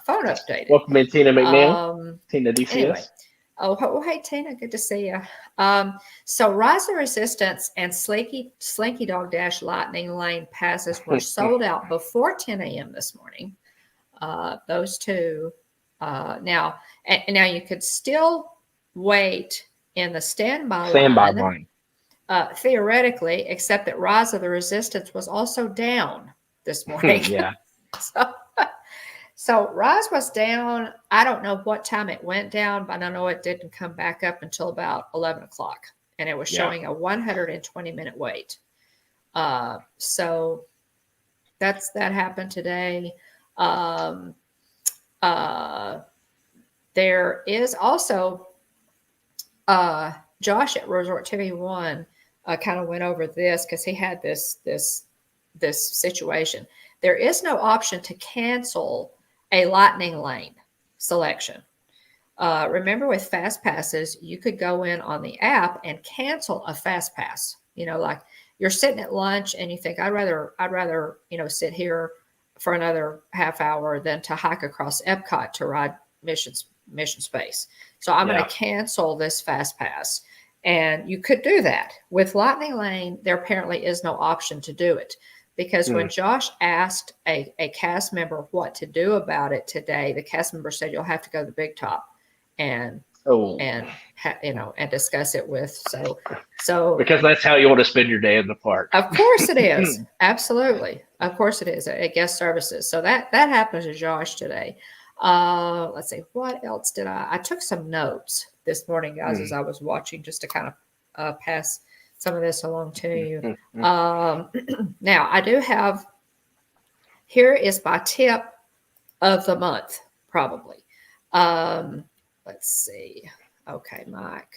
phone updated. Welcome in, Tina McNeil. Um, Tina anyway, DCS. oh, hey Tina, good to see you. So Rise of Resistance and Slinky Dog Dash Lightning Lane passes were sold out before 10 a.m. this morning. Those two now, and now you could still wait in the standby Standby line, line. theoretically, except that Rise of the Resistance was also down this morning. Yeah. so, so Rise was down. I don't know what time it went down, but I know it didn't come back up until about 11 o'clock, and it was Yeah. showing a 120-minute wait. So that happened today. Um, uh, there is also Josh at Resort 2v1 kind of went over this because he had this situation. There is no option to cancel a lightning lane selection. Remember, with fast passes, you could go in on the app and cancel a fast pass. You know, like you're sitting at lunch and you think, I'd rather sit here for another half hour than to hike across Epcot to ride Mission Space. So I'm going Yeah. to cancel this fast pass. And you could do that. With Lightning Lane, there apparently is no option to do it. Because when Mm. Josh asked a cast member what to do about it today, the cast member said, you'll have to go to the big top and Oh, and discuss it with. So because that's how you want to spend your day in the park. of course it is. Absolutely. Of course it is at guest services. So that happened to Josh today. Let's see, what else did I took some notes this morning, guys, as Mm. I was watching, just to kind of pass some of this along to you. Mm. Now I do have, here is my tip of the month, probably. Let's see. Okay, Mike.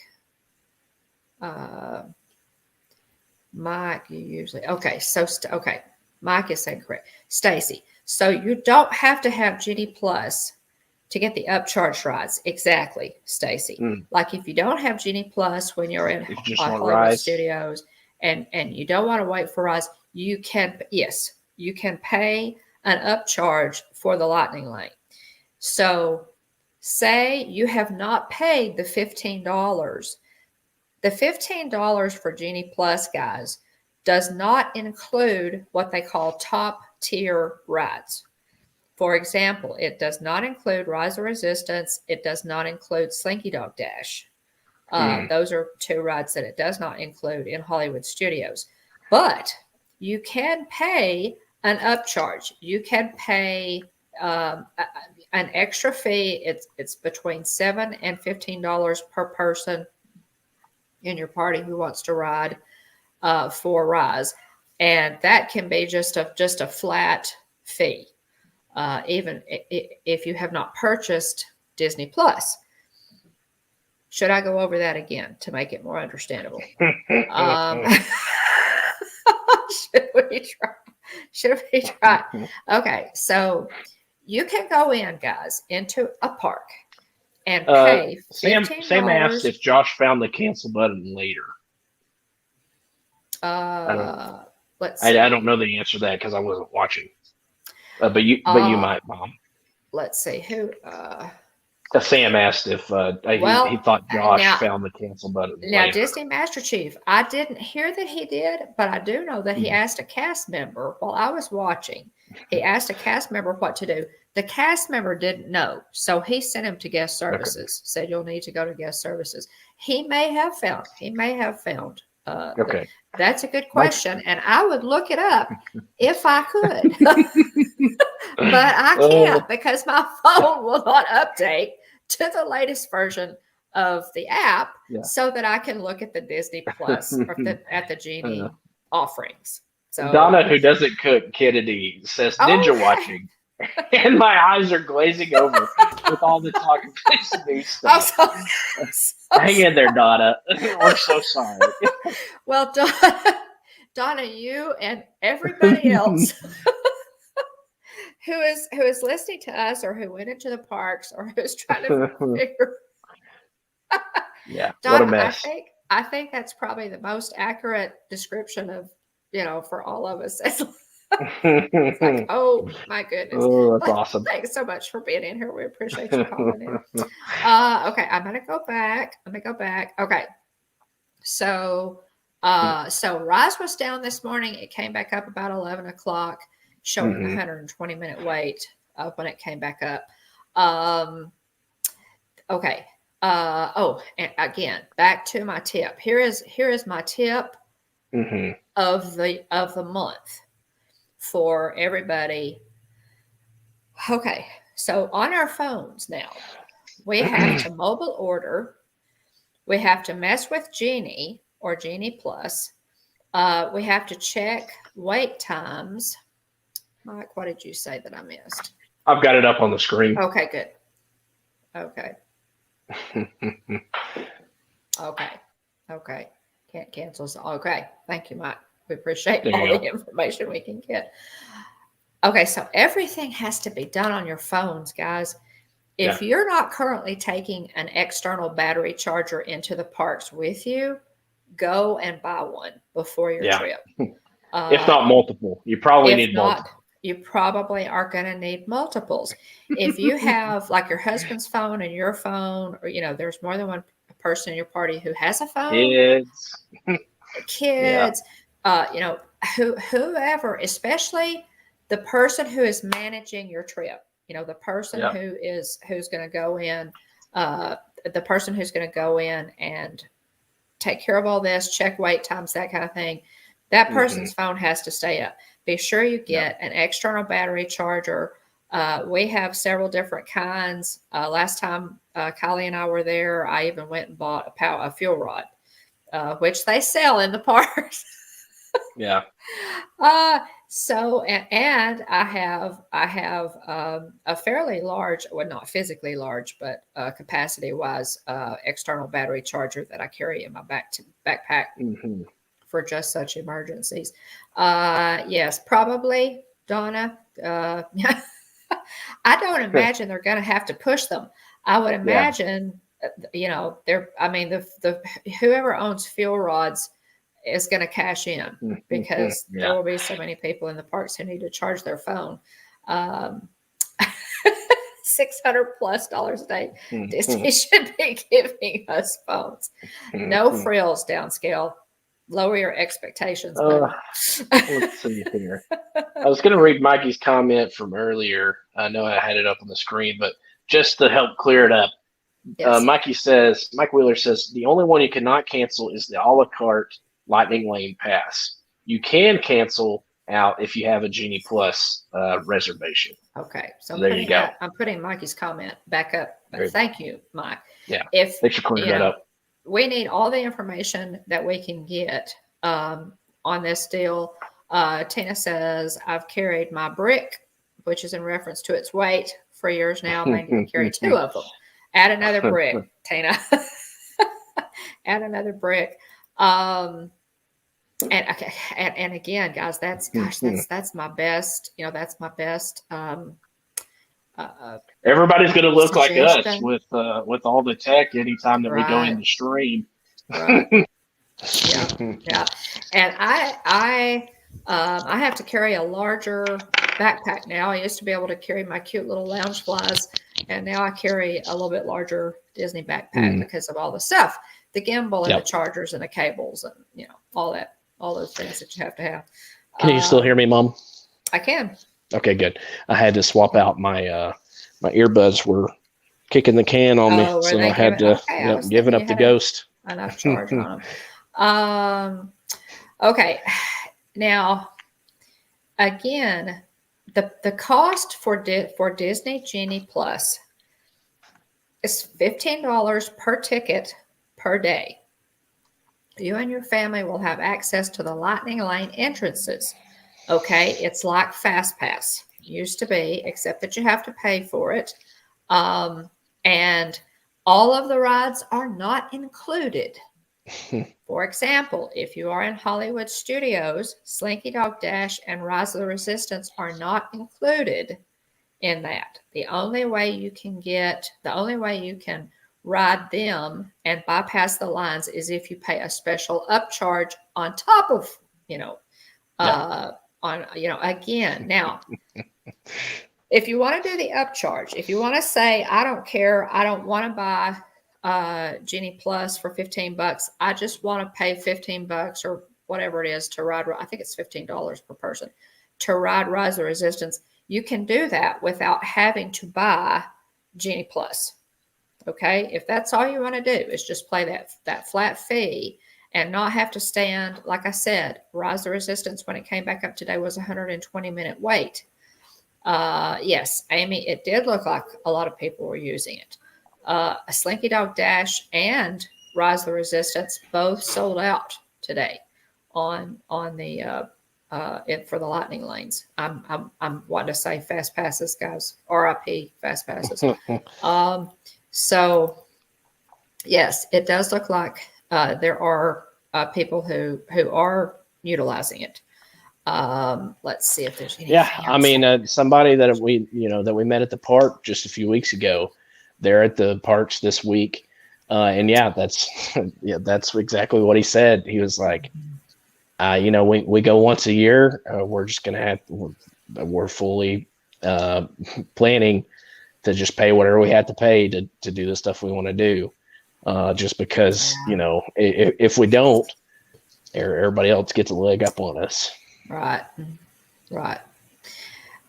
Mike, you usually okay. So okay, Mike is saying correct. Stacy, so you don't have to have Genie Plus to get the upcharge rides. Exactly, Stacy. Mm. Like if you don't have Genie Plus when you're in If you just want to Hollywood rise. Studios and you don't want to wait for rides, you can pay an upcharge for the Lightning Lane. So say you have not paid the $15. The $15 for Genie Plus, guys, does not include what they call top tier rides. For example, it does not include Rise of Resistance. It does not include Slinky Dog Dash. Mm. Those are two rides that it does not include in Hollywood Studios. But you can pay an upcharge. You can pay an extra fee. It's between $7 and $15 per person in your party who wants to ride for Rise, and that can be just a flat fee. even if you have not purchased Disney Plus. Should I go over that again to make it more understandable? Should we try? Should we try? Okay, so you can go in, guys, into a park and pay Sam asked $15. if Josh found the cancel button later. I don't. Let's see. I don't know the answer to that because I wasn't watching. But you might, Mom. Let's see who. Sam asked if he thought Josh found the cancel button. Now, later. Disney Master Chief, I didn't hear that he did, but I do know that he asked a cast member while I was watching. He asked a cast member what to do. The cast member didn't know, so he sent him to guest services. Said you'll need to go to guest services. He may have found. Okay. That's a good question, and I would look it up if I could, but I can't because my phone will not update to the latest version of the app so that I can look at the Disney Plus or at the Genie offerings. So Donna, who doesn't cook Kennedy, says ninja watching, and my eyes are glazing over with all the talk of this new stuff. Hang in there, Donna. We're so sorry. Well, Donna, you and everybody else who is listening to us or who went into the parks or who's trying to figure. Donna, what a mess. I think that's probably the most accurate description of, for all of us. It's like, oh my goodness. Oh, that's awesome. Thanks so much for being in here. We appreciate you calling in. Okay, I'm gonna go back. Okay. So Rise was down this morning. It came back up about 11 o'clock, showing 120-minute wait when it came back up. Okay. And again, back to my tip. Here is my tip of the month for everybody. Okay, so on our phones now, we have to mobile order. We have to mess with Genie or Genie Plus. We have to check wait times. Mike, what did you say that I missed? I've got it up on the screen. Okay, good. Okay. Okay. Can't cancel. Okay. Thank you, Mike. We appreciate all the information we can get. Okay, so everything has to be done on your phones, guys. If you're not currently taking an external battery charger into the parks with you, go and buy one before your trip. If not multiple, you probably need multiple. You probably are going to need multiples. If you have like your husband's phone and your phone, or there's more than one person in your party who has a phone. Kids, whoever, especially the person who is managing your trip. The person who's going to go in, the person who's going to go in and take care of all this, check wait times, that kind of thing. That person's phone has to stay up. Be sure you get an external battery charger. We have several different kinds. Last time Kylie and I were there, I even went and bought a fuel rod, which they sell in the parks. So I have a fairly large, well, not physically large, but capacity wise, external battery charger that I carry in my backpack for just such emergencies. Yes, probably, Donna. I don't imagine they're going to have to push them. I would imagine, the whoever owns fuel rods is going to cash in because there will be so many people in the parks who need to charge their phone. $600+ a day. Disney should be giving us phones. No frills, downscale. Lower your expectations. Let's see here. I was going to read Mikey's comment from earlier. I know I had it up on the screen, but just to help clear it up, Mike Wheeler says, the only one you cannot cancel is the a la carte Lightning Lane Pass. You can cancel out if you have a Genie Plus reservation. Okay, so there you go. I'm putting Mikey's comment back up. Thank you, Mike. Yeah, thanks for clearing that up. We need all the information that we can get on this deal. Tina says, I've carried my brick which is in reference to its weight. For years now, Mandy can carry 2 of them. Add another brick, Tina. Add another brick. And okay, and again, guys, that's my best. You know, that's my best. Everybody's going to look like us Suggestion. with all the tech anytime that we go in Right. the stream. Right. Yeah. Yeah. And I have to carry a larger backpack now. I used to be able to carry my cute little lounge flies, and now I carry a little bit larger Disney backpack because of all the stuff, the gimbal and the chargers and the cables and, you know, all those things that you have to have. Can you still hear me, Mom? I can. Okay, good. I had to swap out my my earbuds were kicking the can on me, so I had to give it up the ghost. Enough charge on them. Okay, now again, the cost for Disney Genie Plus is $15 per ticket per day. You and your family will have access to the Lightning Lane entrances. Okay, it's like Fast Pass used to be, except that you have to pay for it. And all of the rides are not included. For example, if you are in Hollywood Studios, Slinky Dog Dash and Rise of the Resistance are not included in that. The only way you can ride them and bypass the lines is if you pay a special upcharge on top of, again. Now, if you want to do the upcharge, if you want to say, I don't care, I don't want to buy Genie Plus for $15, I just want to pay $15 or whatever it is to ride, I think it's $15 per person to ride Rise of the Resistance, you can do that without having to buy Genie Plus. Okay, if that's all you want to do is just play that flat fee and not have to stand, like I said, Rise of the Resistance when it came back up today was a 120-minute wait. Yes, Amy, it did look like a lot of people were using it. A Slinky Dog Dash and Rise of the Resistance both sold out today on the for the Lightning Lanes. I'm wanting to say Fast Passes, guys. RIP Fast Passes. So yes, it does look like there are people who are utilizing it. Let's see if there's anything else. I mean, somebody that we met at the park just a few weeks ago, they're at the parks this week. And that's exactly what he said. He was like, we go once a year. We're just going to we're fully planning to just pay whatever we have to pay to do the stuff we want to do. Just because, if we don't, everybody else gets a leg up on us. Right.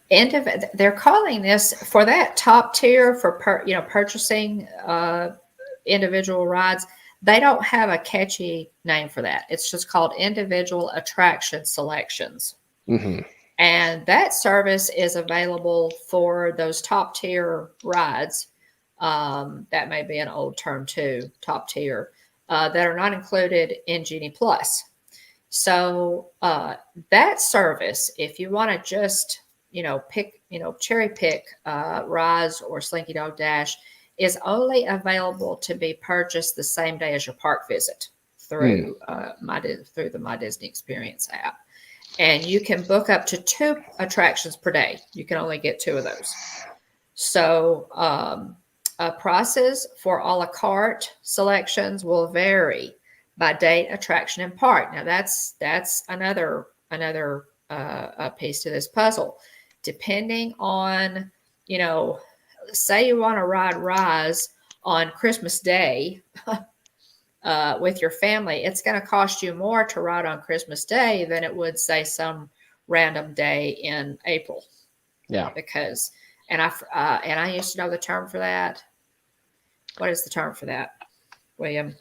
They're calling this for that top tier for purchasing individual rides. They don't have a catchy name for that. It's just called individual attraction selections. Mm-hmm. And that service is available for those top tier rides. That may be an old term too, top tier, that are not included in Genie Plus. So that service, if you want to just, cherry pick Rise or Slinky Dog Dash, is only available to be purchased the same day as your park visit through the My Disney Experience app. And you can book up to 2 attractions per day. You can only get 2 of those. So prices for a la carte selections will vary by date, attraction, and park. Now that's another piece to this puzzle. Depending on, say you want to ride Rise on Christmas Day with your family, it's going to cost you more to ride on Christmas Day than it would, say, some random day in April. Yeah. Because, and I used to know the term for that. What is the term for that, William?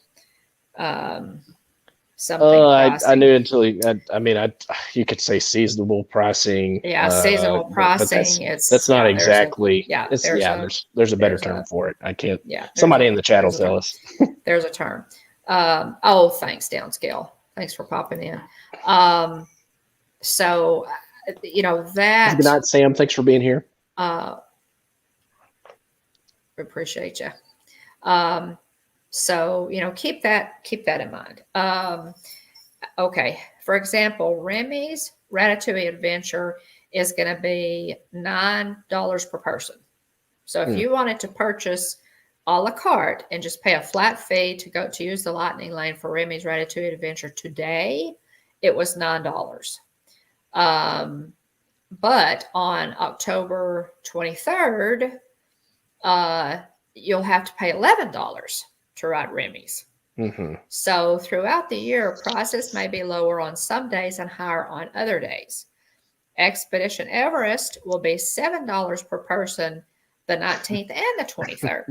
Something I knew until you could say seasonable pricing. Yeah, seasonal pricing. That's not exactly. There's a better term for it. I can't. Yeah. Somebody in the chat will tell us. There's a term. Thanks, Downscale. Thanks for popping in. So that. Good night, Sam. Thanks for being here. Appreciate you. So keep that in mind. Okay, for example, Remy's Ratatouille Adventure is going to be $9 per person. So if you wanted to purchase a la carte and just pay a flat fee to use the Lightning Lane for Remy's Ratatouille Adventure today, it was $9. But on October 23rd, you'll have to pay $11 to ride Remy's. So throughout the year, prices may be lower on some days and higher on other days. Expedition Everest will be $7 per person the 19th and the 23rd.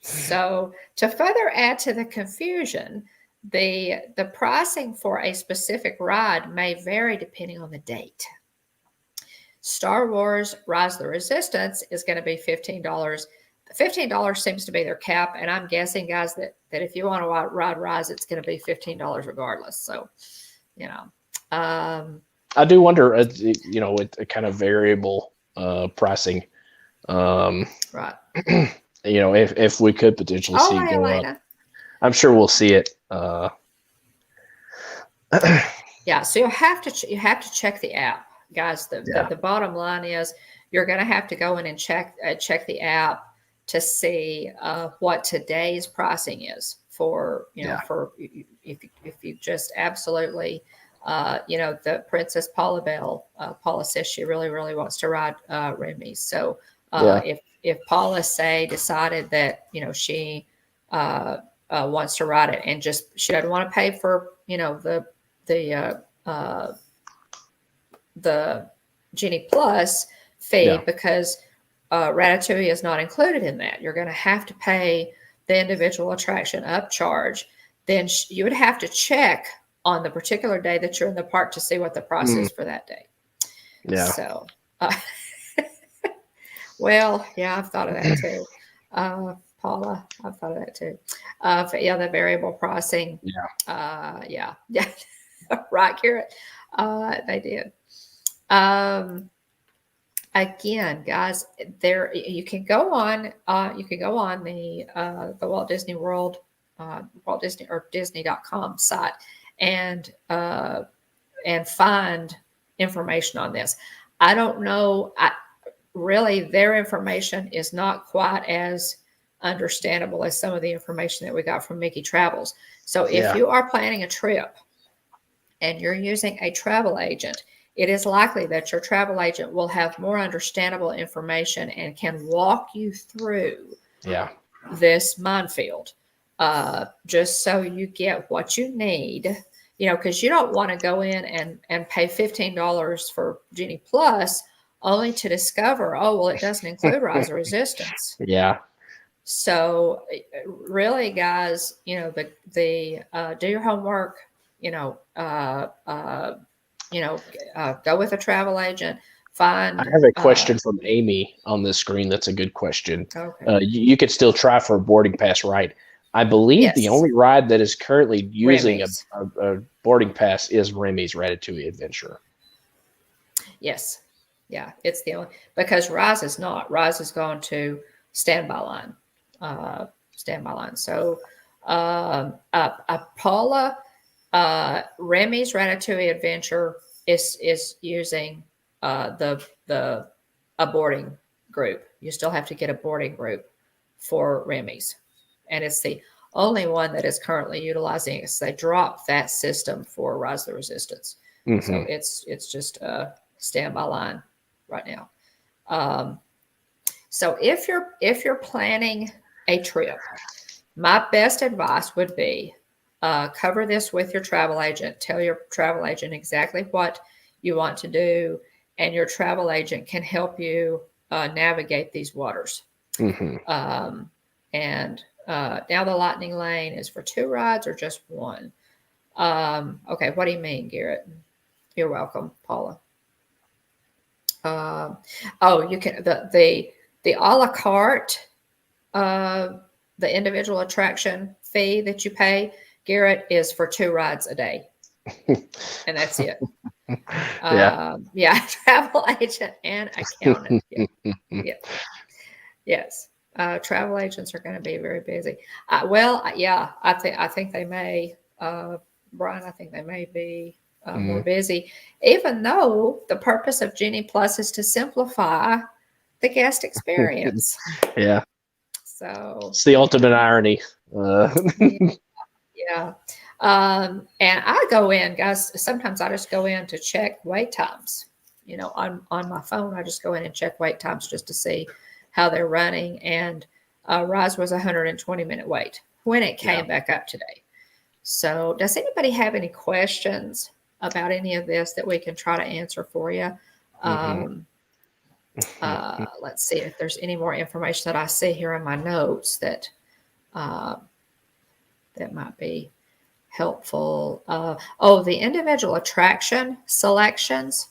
So to further add to the confusion, the pricing for a specific ride may vary depending on the date. Star Wars Rise of the Resistance is going to be $15. $15 seems to be their cap, and I'm guessing, guys, that if you want to ride Rise, it's going to be $15 regardless. So, I do wonder, with kind of variable pricing, right? If we could potentially see it go Elena. up, I'm sure we'll see it. Yeah, so you have to check the app, guys. The bottom line is you're going to have to go in and check the app to see what today's pricing is for for if you just absolutely the Princess Paula says she really wants to ride Remy's. So if Paula decided that she wants to ride it and she doesn't want to pay for the Genie Plus fee because Ratatouille is not included in that. You're going to have to pay the individual attraction upcharge. Then you would have to check on the particular day that you're in the park to see what the price is for that day. Yeah. So, well, yeah, I've thought of that too. Paula, I've thought of that too. The variable pricing. Yeah. Right, Garrett. They did. Again, guys, you can go on the Walt Disney World, Walt Disney or Disney.com site and find information on this. I don't know. Really, their information is not quite as understandable as some of the information that we got from Mickey Travels. So if you are planning a trip and you're using a travel agent, it is likely that your travel agent will have more understandable information and can walk you through this minefield, just so you get what you need, because you don't want to go in and pay $15 for Genie Plus only to discover, it doesn't include Rise of Resistance. Yeah. So really, guys, do your homework, go with a travel agent. I have a question from Amy on this screen. That's a good question. Okay. You could still try for a boarding pass ride. I believe the only ride that is currently using a boarding pass is Remy's Ratatouille Adventure. Yes. Yeah, it's the only, because Rise is not. Rise is going to standby line. So Paula, Remy's Ratatouille Adventure is using a boarding group. You still have to get a boarding group for Remy's, and it's the only one that is currently utilizing it. So they dropped that system for Rise of the Resistance. So it's just a standby line right now. So if you're planning a trip, my best advice would be cover this with your travel agent. Tell your travel agent exactly what you want to do, and your travel agent can help you navigate these waters. Now the Lightning Lane is for 2 rides or just 1? Okay, what do you mean, Garrett? You're welcome, Paula. You can the a la carte, the individual attraction fee that you pay, Garrett, is for 2 rides a day, and that's it. Yeah. Yeah, travel agent and accountant. Yeah, yeah, yes. Travel agents are going to be very busy. Yeah, I think they may, Brian. I think they may be more Mhm. busy, even though the purpose of Genie Plus is to simplify the guest experience. Yeah. So It's the ultimate irony. yeah. Yeah. And I go in, guys. Sometimes I just go in to check wait times. On my phone, I just go in and check wait times just to see how they're running. And Rise was a 120-minute wait when it Yeah. came back up today. So, does anybody have any questions about any of this that we can try to answer for you? Mhm. Let's see if there's any more information that I see here in my notes uh, that might be helpful. The individual attraction selections,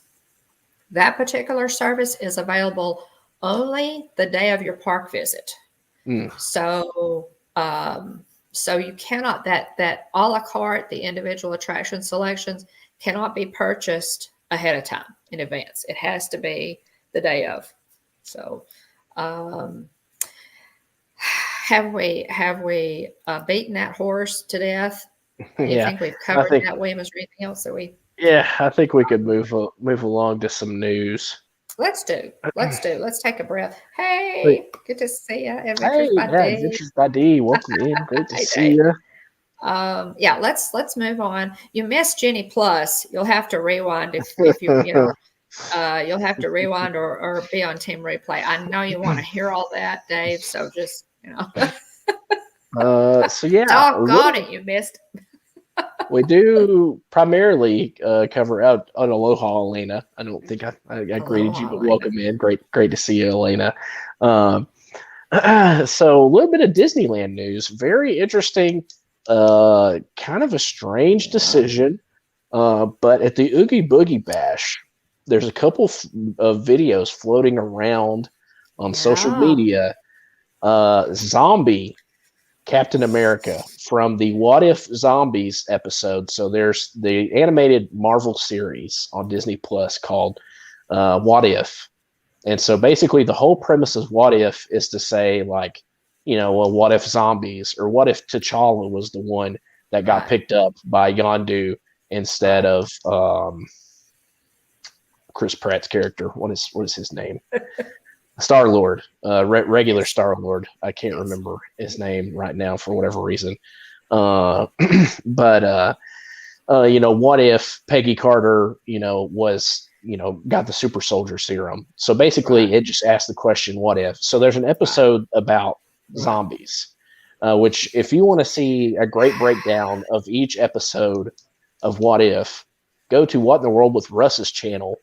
that particular service is available only the day of your park visit. Mm. So you cannot, that a la carte, the individual attraction selections cannot be purchased ahead of time in advance. It has to be the day of. So, um, have we beaten that horse to death? You Yeah. think we've I covered think. that, William? Is there anything else that we? Yeah. I think we could move along to some news. Let's do. Let's do. Let's take a breath. Wait. Hey, good to see you. Hey, Adventures by yeah, Dave. Adventures by D. Welcome in. Great to Hey, see Dave. you. Yeah, let's move on. You missed Genie Plus. You'll have to rewind if you'll have to rewind or be on Team Replay. I know you want to hear all that, Dave. So just So yeah, doggone it, you missed. we do primarily cover out on Aloha, Elena. I don't think I greeted you, Aloha, but Elena. welcome in. Great to see you, Elena. So a little bit of Disneyland news. Very interesting. Kind of a strange decision. But at the Oogie Boogie Bash, there's a couple of videos floating around on social media. Zombie Captain America from the What If Zombies episode. So there's the animated Marvel series on Disney Plus called What If. And so basically the whole premise of What If is to say, like, well, what if zombies, or what if T'Challa was the one that got Right. picked up by Yondu instead of Chris Pratt's character. What is his name? Star Lord, regular Star Lord. I can't remember his name right now for whatever reason. But what if Peggy Carter, was, got the super soldier serum? So basically, it just asked the question, what if? So there's an episode about zombies, which, if you want to see a great breakdown of each episode of What If, go to What in the World with Russ's channel,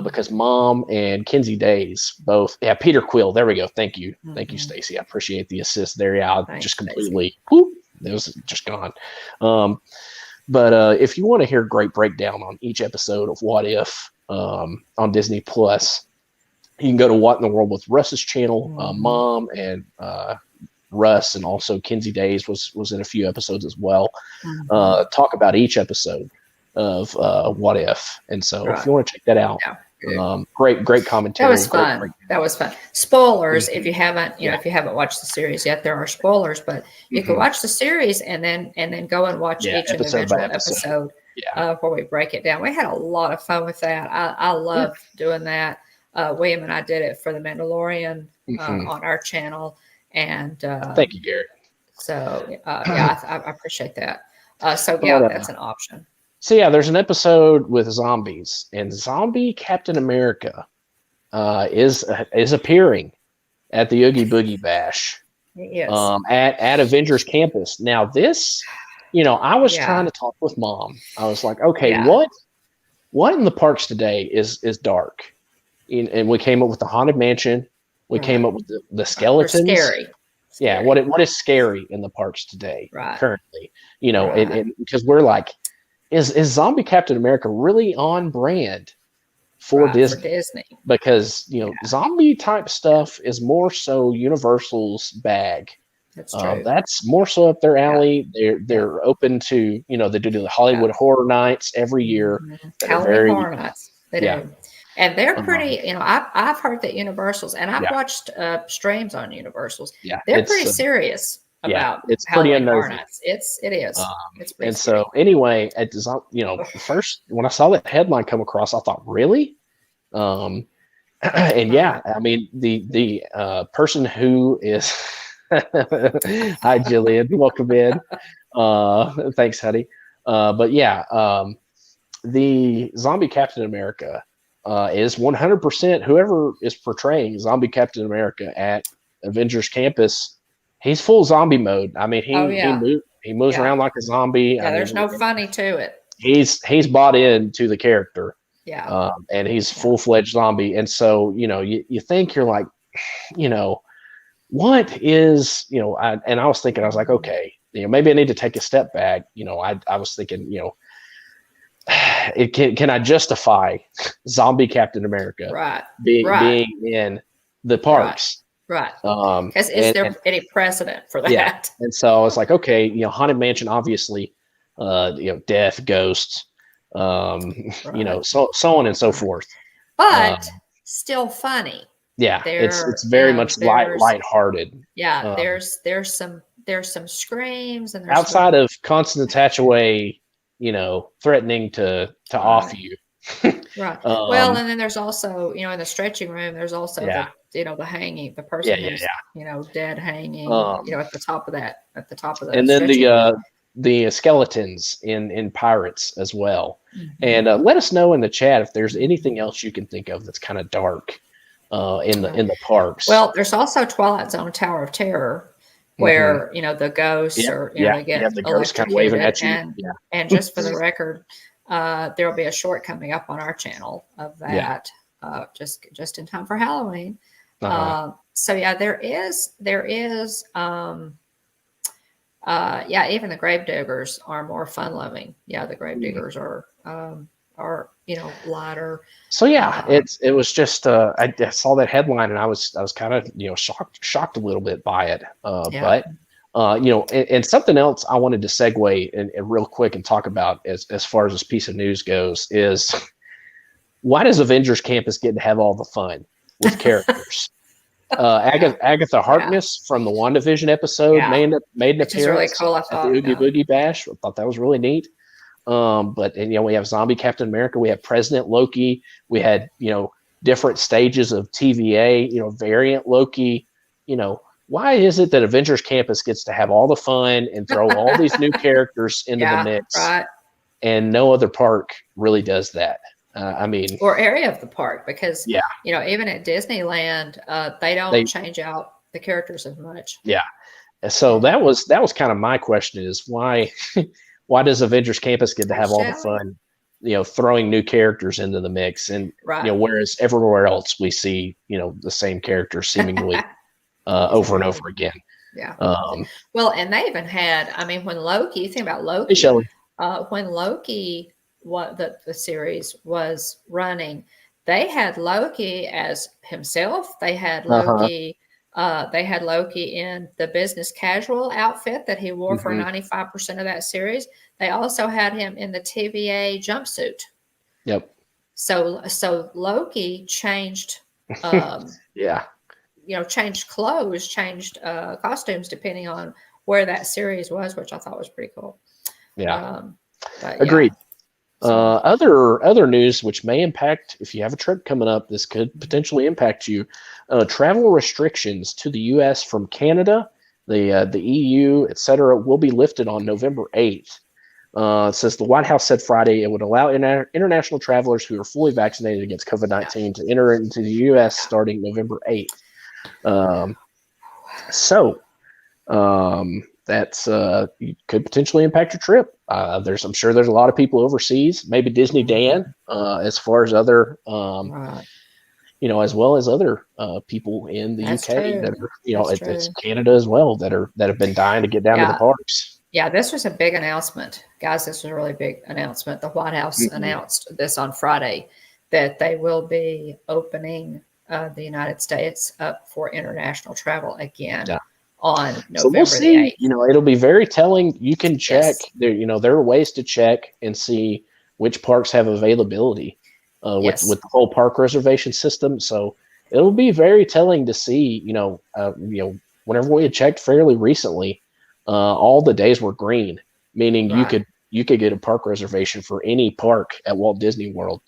because Mom and Kinsey Days both, Peter Quill, there we go. Thank you, Stacy. I appreciate the assist there. Yeah, Thanks, just completely, it was just gone. But if you want to hear a great breakdown on each episode of What If on Disney Plus, you can go to What in the World with Russ's channel. Mom and Russ, and also Kinsey Days was in a few episodes as well. Talk about each episode of What If, and so if you want to check that out, great commentary. That was fun. That was fun. Spoilers, if you haven't, if you haven't watched the series yet, there are spoilers, but you can watch the series and then go and watch each individual episode where we break it down. We had a lot of fun with that. I love doing that. William and I did it for The Mandalorian on our channel, and thank you, Garrett. So I appreciate that. That's an option. So there's an episode with zombies, and Zombie Captain America is appearing at the Oogie Boogie Bash at Avengers Campus. Now this, I was trying to talk with Mom. I was like, okay, what in the parks today is dark? And we came up with the Haunted Mansion. We came up with the skeletons. Scary. Yeah, what is scary in the parks today currently? And because we're like, is Zombie Captain America really on brand for Disney? Because zombie type stuff is more so Universal's bag That's true. That's more so up their alley. They're open to, they do the Hollywood Horror Nights every year. That are Halloween very, Horror Nights. They do. And they're pretty, I've heard that Universal's, and I've watched streams on Universal's. Yeah, They're pretty serious about it's Halloween pretty Horror unnerving. Nights. It is. It's pretty and scary. so anyway, first when I saw that headline come across, I thought, really? And I mean, the person who is hi Jillian, welcome in. Thanks, honey. But the zombie Captain America is 100% whoever is portraying zombie Captain America at Avengers Campus. He's full zombie mode. I mean, he moves around like a zombie. Yeah, there's no funny to it. He's bought into the character. Yeah. And he's full-fledged zombie. And so, you think you're like, what is, I was thinking, I was like, okay, maybe I need to take a step back. I was thinking, can I justify zombie Captain America being in the parks? Right. Because is there any precedent for that? Yeah. And so I was like, okay, Haunted Mansion, obviously, death, ghosts, so on and so forth. But still funny. Yeah, it's very much lighthearted. Yeah, there's some screams and there's outside of Constance Hatchaway, threatening to off you. Right. Well, and then there's also, in the stretching room, there's also the hanging, the person who's dead hanging, at the top of that, and then the skeletons in Pirates as well. Mm-hmm. And let us know in the chat if there's anything else you can think of that's kind of dark in the parks. Well, there's also Twilight Zone Tower of Terror, where the ghosts are they get the ghosts kind of waving at you. And just for the record, there will be a short coming up on our channel of that, just in time for Halloween. So there is even the Gravediggers are more fun loving. Yeah, the Gravediggers are lighter. So it was just I saw that headline and I was kind of shocked a little bit by it. But and something else I wanted to segue and real quick and talk about as far as this piece of news goes is, why does Avengers Campus get to have all the fun with characters? Agatha Harkness from the WandaVision episode made an appearance really cool, I thought, at the Oogie Boogie Bash. I thought that was really neat. But we have zombie Captain America, we have President Loki, we had different stages of TVA, variant Loki. Why is it that Avengers Campus gets to have all the fun and throw all these new characters into the mix, and no other park really does that? Or area of the park, because even at Disneyland, they don't change out the characters as much. Yeah. So that was kind of my question, is why does Avengers Campus get to have all the fun, throwing new characters into the mix, and whereas everywhere else we see, the same characters seemingly over and over again. Yeah. Well, and they even had, when Loki, you think about Loki, hey, Shelley. When Loki, the series was running, they had Loki as himself. They had Loki. They had Loki in the business casual outfit that he wore for 95% of that series. They also had him in the TVA jumpsuit. Yep. So Loki changed. Changed clothes, changed costumes depending on where that series was, which I thought was pretty cool. Yeah. Agreed. Other news which may impact, if you have a trip coming up, this could potentially impact you. Travel restrictions to the U.S. from Canada, the EU, etc., will be lifted on November 8th. It says the White House said Friday it would allow international travelers who are fully vaccinated against COVID-19 to enter into the U.S. starting November 8th. That's could potentially impact your trip. I'm sure there's a lot of people overseas, maybe Disney Dan, as far as other, as well as other people in the UK that are, it's Canada as well that have been dying to get down to the parks. Yeah, this was a big announcement, guys. This was a really big announcement. The White House announced this on Friday, that they will be opening the United States up for international travel again on So November we'll the see. 8th. You know, it'll be very telling. You can check Yes. there. You know, there are ways to check and see which parks have availability Yes. with the whole park reservation system. So it'll be very telling to see. Whenever we had checked fairly recently, all the days were green, meaning Right. you could get a park reservation for any park at Walt Disney World.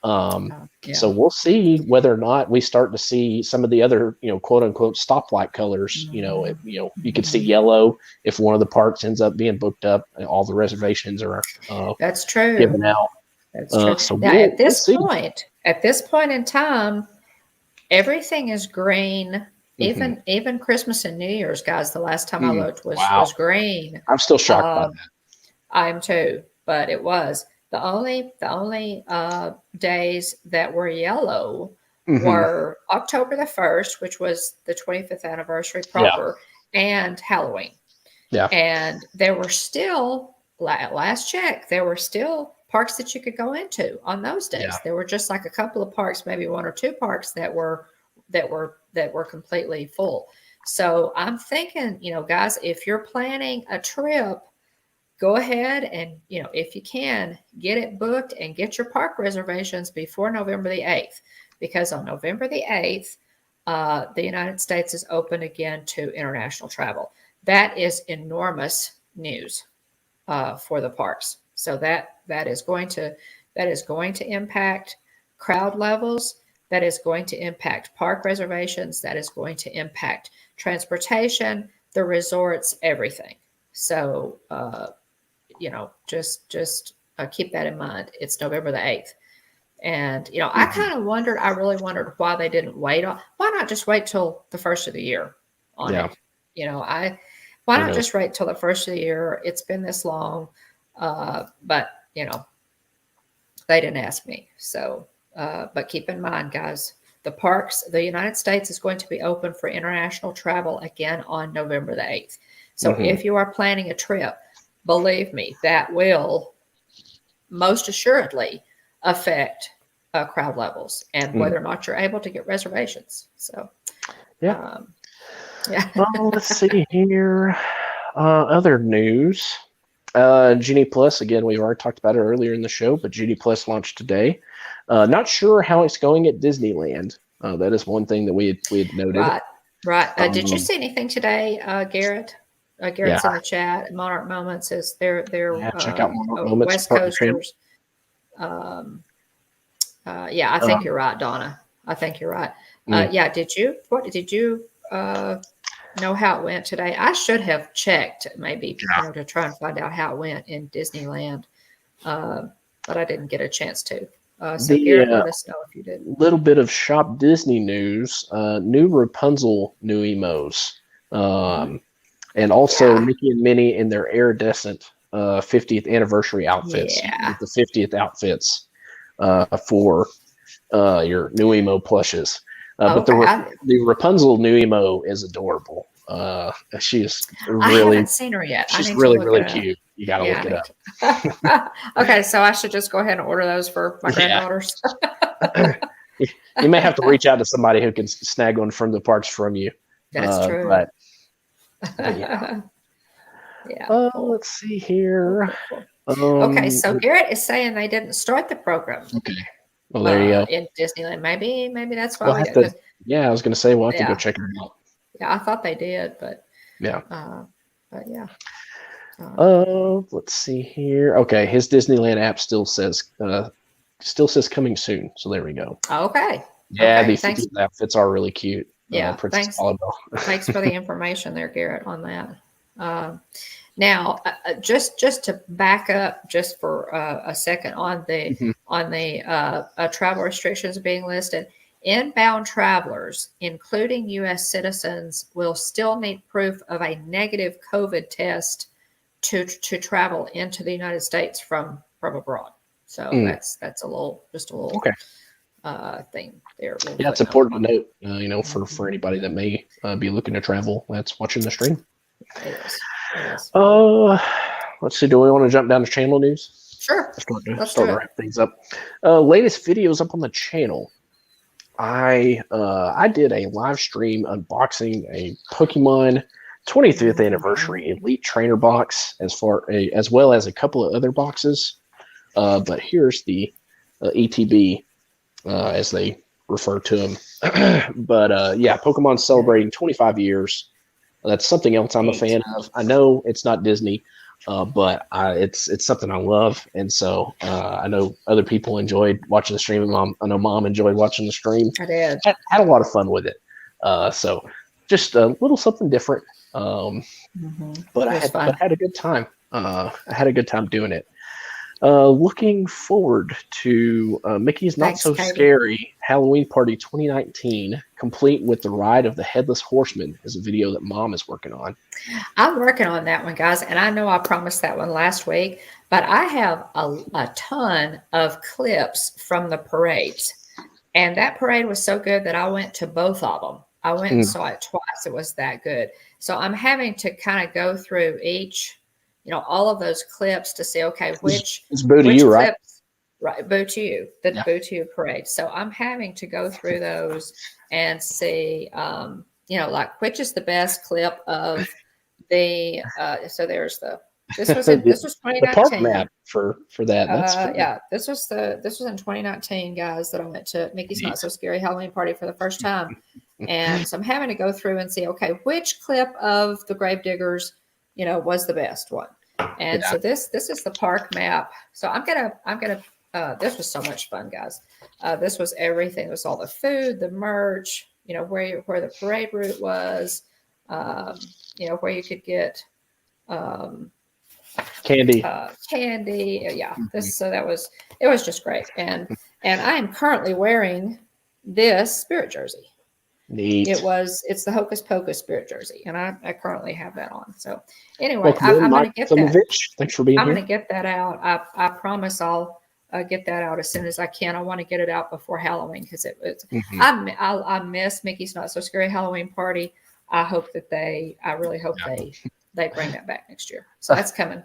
Yeah. So we'll see whether or not we start to see some of the other, quote unquote stoplight colors. You could see yellow if one of the parks ends up being booked up. And all the reservations are That's true. given out. That's true. So Now, we'll at this see. point in time, everything is green. Mhm. Even Christmas and New Year's, guys. The last time I looked Wow. was green. I'm still shocked by that. I am too, but it was the only days that were yellow Mhm. were October the 1st, which was the 25th anniversary proper, and Halloween. Yeah. And there were still, at last check, there were still parks that you could go into on those days. Yeah. There were just like a couple of parks, maybe one or two parks that were completely full. So I'm thinking, guys, if you're planning a trip, go ahead and, if you can, get it booked and get your park reservations before November the 8th, because on November the 8th, the United States is open again to international travel. That is enormous news for the parks. So that is going to impact crowd levels. That is going to impact park reservations. That is going to impact transportation, the resorts, everything. So just keep that in mind. It's November the 8th. And, I really wondered why they didn't wait why not just wait till the first of the year on it? Why not just wait till the first of the year? It's been this long. But they didn't ask me. So, but keep in mind, guys, the United States is going to be open for international travel again on November the 8th. So if you are planning a trip, believe me, that will most assuredly affect crowd levels and whether or not you're able to get reservations. So, yeah. Well, let's see here. Other news. Genie Plus, again, we've already talked about it earlier in the show, but Genie Plus launched today. Not sure how it's going at Disneyland. That is one thing that we had noted. Right. Did you see anything today, Garrett? Garrett's in the chat. Monarch Moments is they're check out Monarch Moments West Coasters. I think you're right, Donna. I think you're right. Did you know how it went today? I should have checked maybe to try and find out how it went in Disneyland, but I didn't get a chance to. So Garrett, let us know if you did. Little bit of Shop Disney news. New Rapunzel new emos, and also Mickey and Minnie in their iridescent 50th anniversary outfits. With the 50th outfits for your new emo plushes. But the Rapunzel new emo is adorable. She's really, I haven't seen her yet. She's really cute. You gotta look it up. Okay, so I should just go ahead and order those for my granddaughters. You may have to reach out to somebody who can snag one from the parks from you. That's true. But let's see here. Okay, so Garrett is saying they didn't start the program. Okay. Well, there you go. In Disneyland, maybe that's why I was going to say we'll have to go check it out. Yeah, I thought they did, but but yeah. Let's see here. Okay, his Disneyland app still says coming soon. So there we go. Okay. Yeah, these outfits are really cute. Yeah, thanks. Thanks for the information there, Garrett, on that. Now, just to back up just for a second on the travel restrictions being listed, inbound travelers, including U.S. citizens, will still need proof of a negative COVID test to travel into the United States from abroad. So that's a little thing there. Yeah, it's important to note, for anybody that may be looking to travel that's watching the stream. It is. Let's see. Do we want to jump down to channel news? Sure. Let's start to wrap things up. Latest videos up on the channel. I did a live stream unboxing a Pokemon 25th anniversary elite trainer box as well as a couple of other boxes. But here's the ETB as they refer to them. But yeah, Pokemon's celebrating 25 years. That's something else I'm a fan of. I know it's not Disney, but it's something I love, and so I know other people enjoyed watching the stream. I know Mom enjoyed watching the stream. I did. Had a lot of fun with it. So just a little something different. But I had a good time. I had a good time doing it. Looking forward to Mickey's Not So Scary Halloween Party 2019, complete with the Ride of the Headless Horseman, is a video that Mom is working on. I'm working on that one, guys, and I know I promised that one last week, but I have a ton of clips from the parades, and that parade was so good that I went to both of them. I went and saw it twice. It was that good. So I'm having to kind of go through each, all of those clips to see, okay, which Boo to you, clips, right? Boo to you, the Boo to You parade. So I'm having to go through those and see, like which is the best clip of the. So there's this was 2019. The park map for that. That's this was in 2019, guys, that I went to Mickey's Not So Scary Halloween Party for the first time, and so I'm having to go through and see, okay, which clip of the Gravediggers was the best one. And so this is the park map. So I'm gonna this was so much fun, guys. This was everything. It was all the food, the merch, where the parade route was, where you could get candy. Yeah. It was just great. And I am currently wearing this Spirit jersey. Neat. It's the Hocus Pocus Spirit jersey, and I currently have that on. So anyway, I'm going to get that. Thanks for being here. I'm going to get that out. I promise I'll get that out as soon as I can. I want to get it out before Halloween because I miss Mickey's Not So Scary Halloween Party. I really hope they bring that back next year. So that's coming.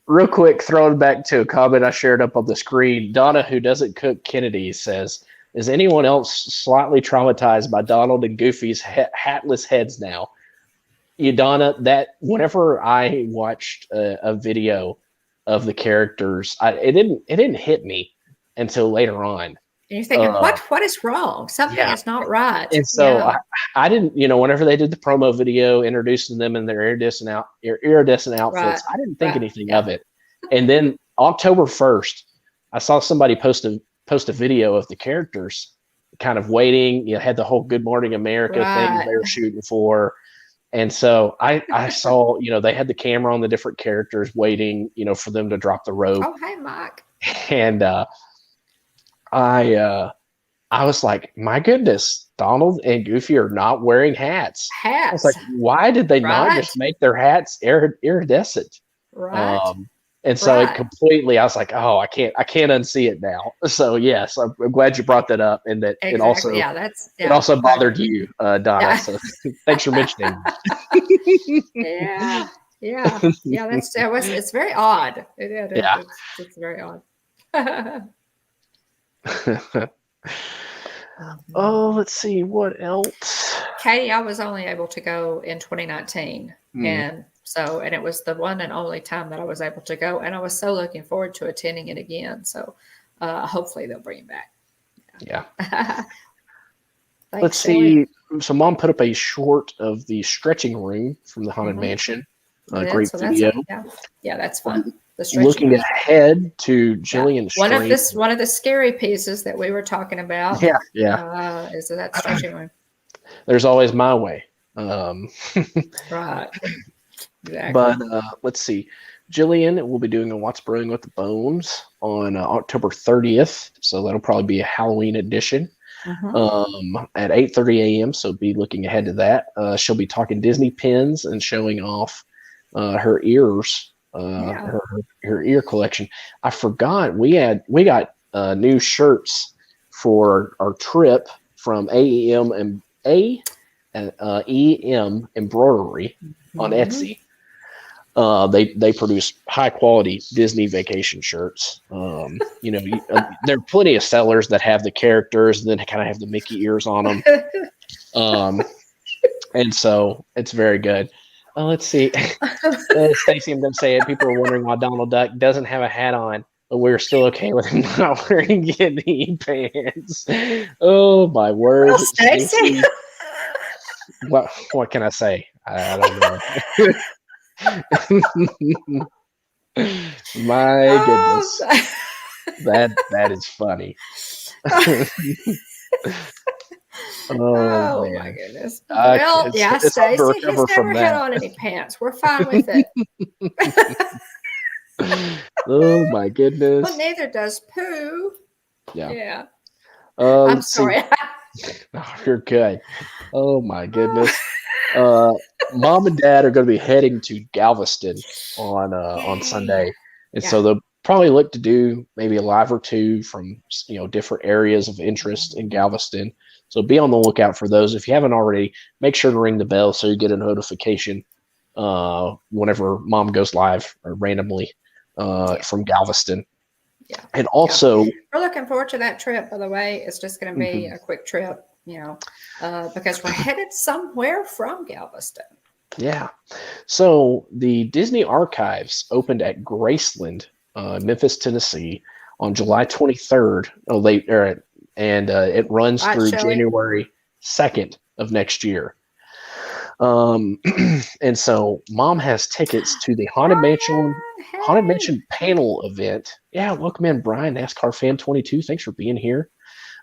Real quick, throwing back to a comment I shared up on the screen. Donna, who doesn't cook Kennedy, says, is anyone else slightly traumatized by Donald and Goofy's hatless heads now? Donna, that whenever I watched a video of the characters, it didn't hit me until later on. And you're thinking, what is wrong? Something is not right. And so I didn't, whenever they did the promo video introducing them in their iridescent outfits, I didn't think anything of it. And then October 1st, I saw somebody post a video of the characters kind of waiting, had the whole Good Morning America thing they were shooting for. And so I saw, they had the camera on the different characters waiting, for them to drop the rope. Oh, hey, Mike. And I was like, my goodness, Donald and Goofy are not wearing hats. I was like, why did they not just make their hats iridescent? Right. And so it completely, I was like, oh, I can't unsee it now. So yes, I'm glad you brought that up, and that it also bothered you, Donna. Yeah. So thanks for mentioning. It's very odd. It's very odd. Oh, let's see what else. Katie, I was only able to go in 2019, and it was the one and only time that I was able to go, and I was so looking forward to attending it again. So hopefully they'll bring it back. Yeah. Let's see. So Mom put up a short of the stretching room from the Haunted Mansion. Great video. That's fun. Looking ahead to Jillian's stream. One of the scary pieces that we were talking about. Is that stretching room. There's always my way. Right. Exactly. But let's see. Jillian will be doing a What's Brewing with the Bones on October 30th. So that'll probably be a Halloween edition at 8:30 a.m. So be looking ahead to that. She'll be talking Disney pins and showing off her ears, her ear collection. I forgot we got new shirts for our trip from AEM and EM Embroidery on Etsy. They produce high quality Disney vacation shirts. There are plenty of sellers that have the characters and then kind of have the Mickey ears on them. And so it's very good. let's see. Stacy, I'm going to say it. People are wondering why Donald Duck doesn't have a hat on, but we're still okay with him not wearing guinea pants. Oh my word, Stacy. Stacy! What can I say? I don't know. My goodness, that is funny. Oh Oh my man, goodness. Well, yeah, it's hard to Stacy, he's recover from never had that. on any pants. We're fine with it. Oh my Well, goodness. neither does Pooh. Yeah. Yeah. I'm Let's see. sorry. Oh, you're good. Oh my goodness. Uh, Mom and Dad are going to be heading to Galveston on Yay. Sunday, and Yeah. so they'll probably look to do maybe a live or two from different areas of interest in Galveston. So be on the lookout for those. If you haven't already, make sure to ring the bell so you get a notification whenever Mom goes live or randomly from Galveston. Yeah. And also, we're looking forward to that trip, by the way. It's just going to be Mhm. a quick trip, because we're headed somewhere from Galveston. Yeah. So the Disney Archives opened at Graceland, Memphis, Tennessee, on July 23rd. And it runs Right, through Shelley? January 2nd of next year. And so Mom has tickets to the Haunted Hey. Mansion panel event. Yeah, welcome in, Brian, NASCAR fan 22. Thanks for being here.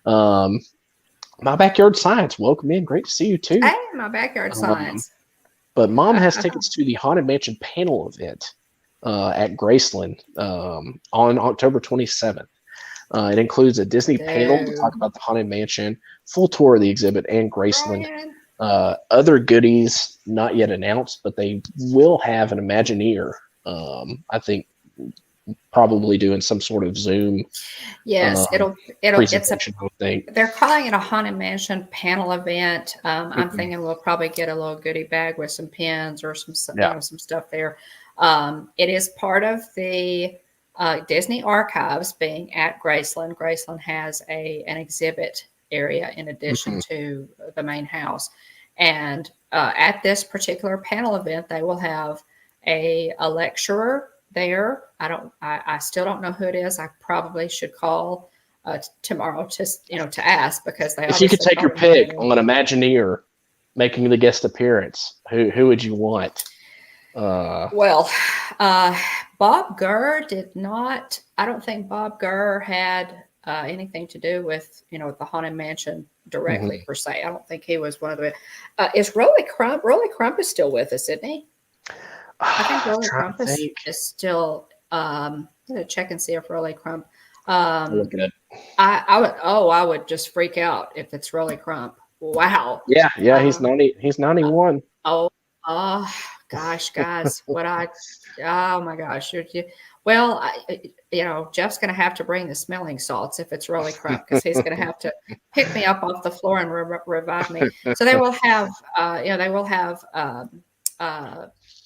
My Backyard Science, welcome in. Great to see you too. Hey, my backyard science. But Mom has tickets to the Haunted Mansion panel event at Graceland on October 27th. It includes a Disney panel to talk about the Haunted Mansion, full tour of the exhibit, and Graceland. Other goodies not yet announced, but they will have an Imagineer. I think probably doing some sort of Zoom. Yes, it'll presentation. I think they're calling it a Haunted Mansion panel event. I'm thinking we'll probably get a little goodie bag with some pins or some some stuff there. It is part of the Disney Archives being at Graceland. Graceland has an exhibit area in addition to the main house. And at this particular panel event, they will have a lecturer there. I still don't know who it is. I probably should call tomorrow to ask, because they. If you could take your pick on an Imagineer making the guest appearance, who would you want? Well, Bob Gurr did not. I don't think Bob Gurr had anything to do with the Haunted Mansion directly per se. I don't think he was one of the. Is Rolly Crump? Rolly Crump is still with us, isn't he? I think Rolly Crump is still. I'm gonna check and see if Rolly Crump. Look at it. I would just freak out if it's Rolly Crump. Wow. Yeah. He's 90. He's 91. Oh gosh, guys, oh my gosh, well, Jeff's going to have to bring the smelling salts if it's Rolly Crump, because he's going to have to pick me up off the floor and revive me. So they will have,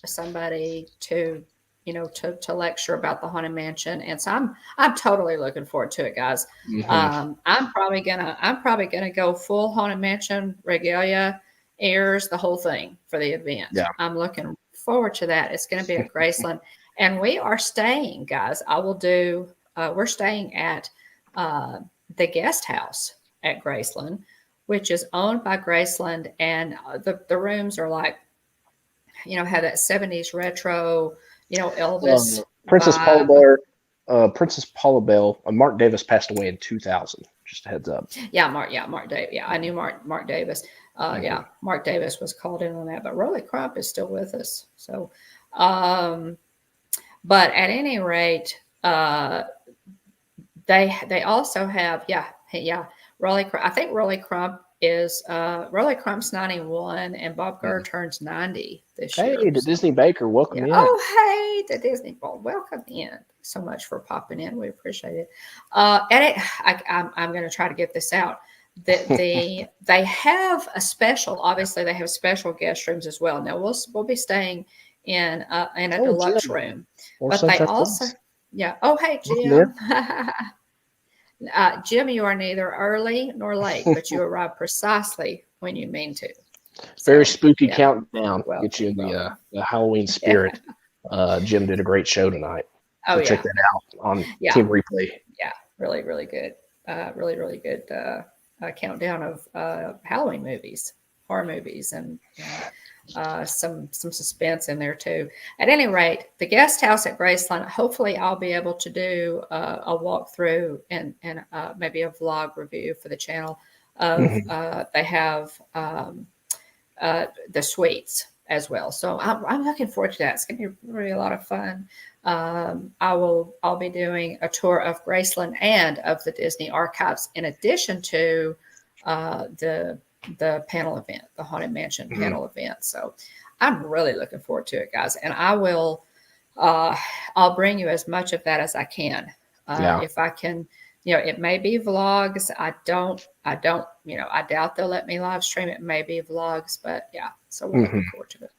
somebody to lecture about the Haunted Mansion, and so I'm totally looking forward to it, guys. I'm probably gonna go full Haunted Mansion regalia, airs, the whole thing for the event. Yeah. I'm looking forward to that. It's going to be at Graceland, and we are staying, guys. We're staying at the guest house at Graceland, which is owned by Graceland, and the rooms are like, have that 70s retro, Elvis. Princess Paula Bell. Mark Davis passed away in 2000. Just a heads up. Yeah, Mark Davis. Yeah, I knew Mark Davis. Yeah, Mark Davis was called in on that, but Rolly Crump is still with us. So, but at any rate, they also have Rolly Crump. I think Rolly Crump is Rolly Crump's 91, and Bob Gurr turns 90 this year. Hey, the Disney Baker, welcome in. Oh, hey, the Disney Ball, welcome in. Thanks so much for popping in. We appreciate it. And I'm going to try to get this out. They have a special. Obviously, they have special guest rooms as well. Now we'll be staying in a deluxe room, but they also Oh, hey, Jim. Jim, you are neither early nor late, but you arrive precisely when you mean to. Very So, spooky yeah, countdown. well, Get you in welcome. the Halloween spirit. Jim did a great show tonight. Oh So yeah, check that out on yeah, Team Replay. yeah, really, really good. Really good countdown of Halloween movies, horror movies, and some suspense in there too. At any rate, the guest house at Graceland. Hopefully, I'll be able to do a walkthrough and maybe a vlog review for the channel. Of they have the suites as well. So I'm looking forward to that. It's going to be really a lot of fun. I'll be doing a tour of Graceland and of the Disney archives, in addition to the panel event, the Haunted Mansion panel event. So I'm really looking forward to it, guys. And I'll bring you as much of that as I can. If I can, it may be vlogs. I don't, I doubt they'll let me live stream. It may be vlogs, but yeah. So we're looking forward to it.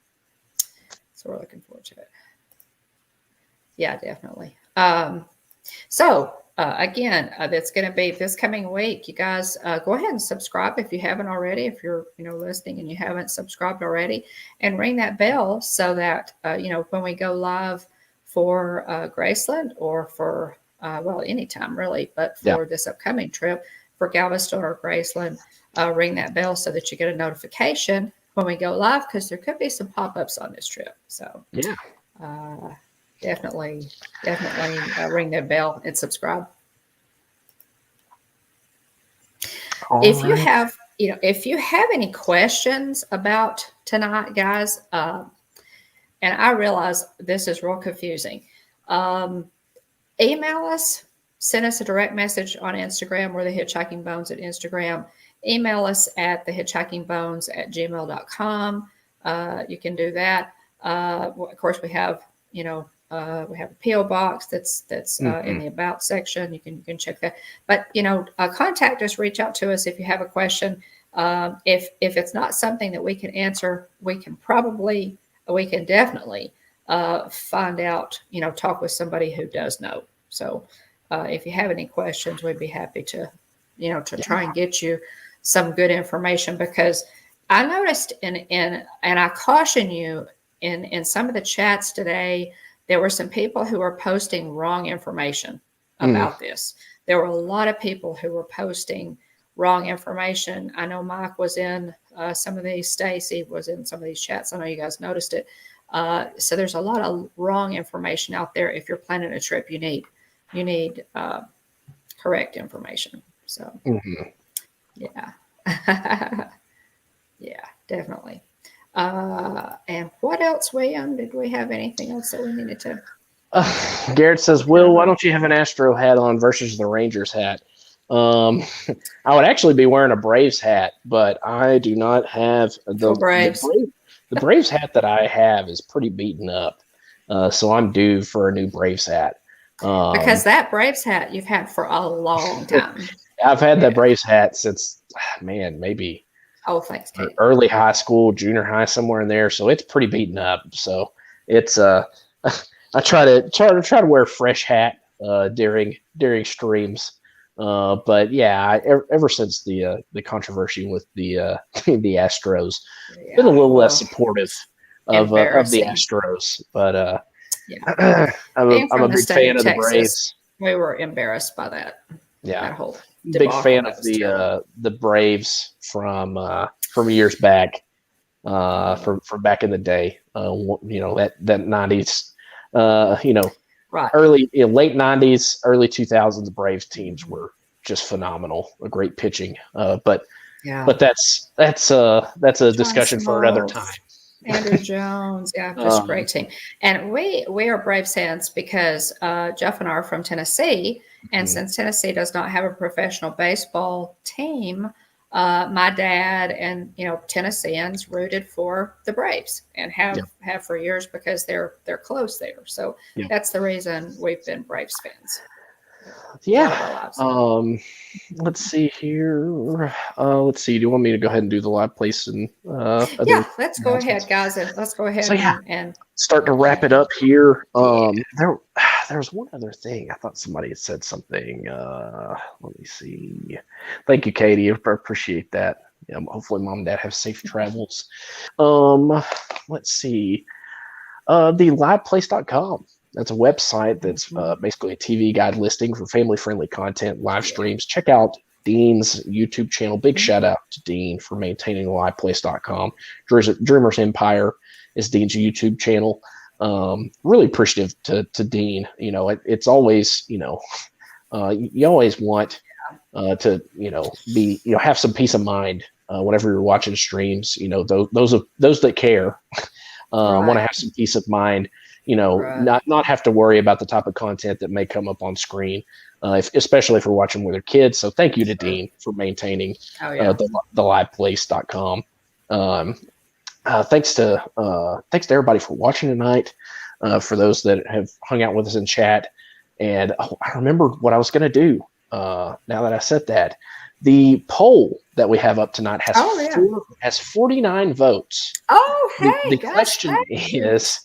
Yeah, definitely. Again, that's going to be this coming week. You guys go ahead and subscribe if you haven't already. If you're listening and you haven't subscribed already, and ring that bell so that when we go live for Graceland or for anytime really, but for this upcoming trip for Galveston or Graceland, ring that bell so that you get a notification when we go live, because there could be some pop-ups on this trip. So definitely ring that bell and subscribe. If you have any questions about tonight, guys, and I realize this is real confusing, email us, send us a direct message on Instagram. We're the Hitchhiking Bones at Instagram. Email us at thehitchhikingbones@gmail.com. You can do that. Of course, we have we have a PO box that's in the about section. You can check that. But contact us, reach out to us if you have a question. If it's not something that we can answer, we can definitely find out. Talk with somebody who does know. So if you have any questions, we'd be happy to try and get you some good information, because I noticed and I caution you in some of the chats today, there were some people who were posting wrong information about this. There were a lot of people who were posting wrong information. I know Mike was in some of these, Stacy was in some of these chats. I know you guys noticed it. So there's a lot of wrong information out there. If you're planning a trip, you need correct information. So yeah. Yeah, definitely. And what else, William? Did we have anything else that we needed to? Garrett says, Will, why don't you have an Astro hat on versus the Rangers hat? I would actually be wearing a Braves hat, but I do not have the Braves hat that I have is pretty beaten up. So I'm due for a new Braves hat. Because that Braves hat you've had for a long time. I've had that Braves hat since, maybe thanks, Kate. Early high school, junior high, somewhere in there. So it's pretty beaten up. So it's I try to wear a fresh hat during streams. But yeah, ever since the controversy with the the Astros, been a little less supportive of the Astros. But I'm a big fan of the Braves. We were embarrassed by that. Yeah, that whole big fan of the Braves from years back, from back in the day. That 90s, right. Early late 90s, early 2000s Braves teams were just phenomenal. A great pitching, but that's a discussion for another time. Andrew Jones, just a great team. And we are Braves fans because Jeff and I are from Tennessee, and since Tennessee does not have a professional baseball team, my dad and Tennesseans rooted for the Braves and have for years because they're close there. So that's the reason we've been Braves fans. Yeah. Let's see here. Let's see. Do you want me to go ahead and do the live place and let's go ahead, guys, and let's go ahead and start to wrap it up here. There was one other thing. I thought somebody had said something. Let me see. Thank you, Katie. I appreciate that. hopefully mom and dad have safe travels. Let's see. The liveplace.com. That's a website that's basically a TV guide listing for family-friendly content, live streams. Check out Dean's YouTube channel. Big shout out to Dean for maintaining liveplace.com. Dreamer's Empire is Dean's YouTube channel. Really appreciative to Dean. It's always, you always want to, be, have some peace of mind whenever you're watching streams. Those that care want to have some peace of mind. Not have to worry about the type of content that may come up on screen, especially if we're watching with their kids. So thank you to Dean for maintaining the liveplace.com. Thanks to everybody for watching tonight. For those that have hung out with us in chat, and I remembered what I was going to do. Now that I said that, the poll that we have up tonight has 49 votes. Oh, hey, the question is.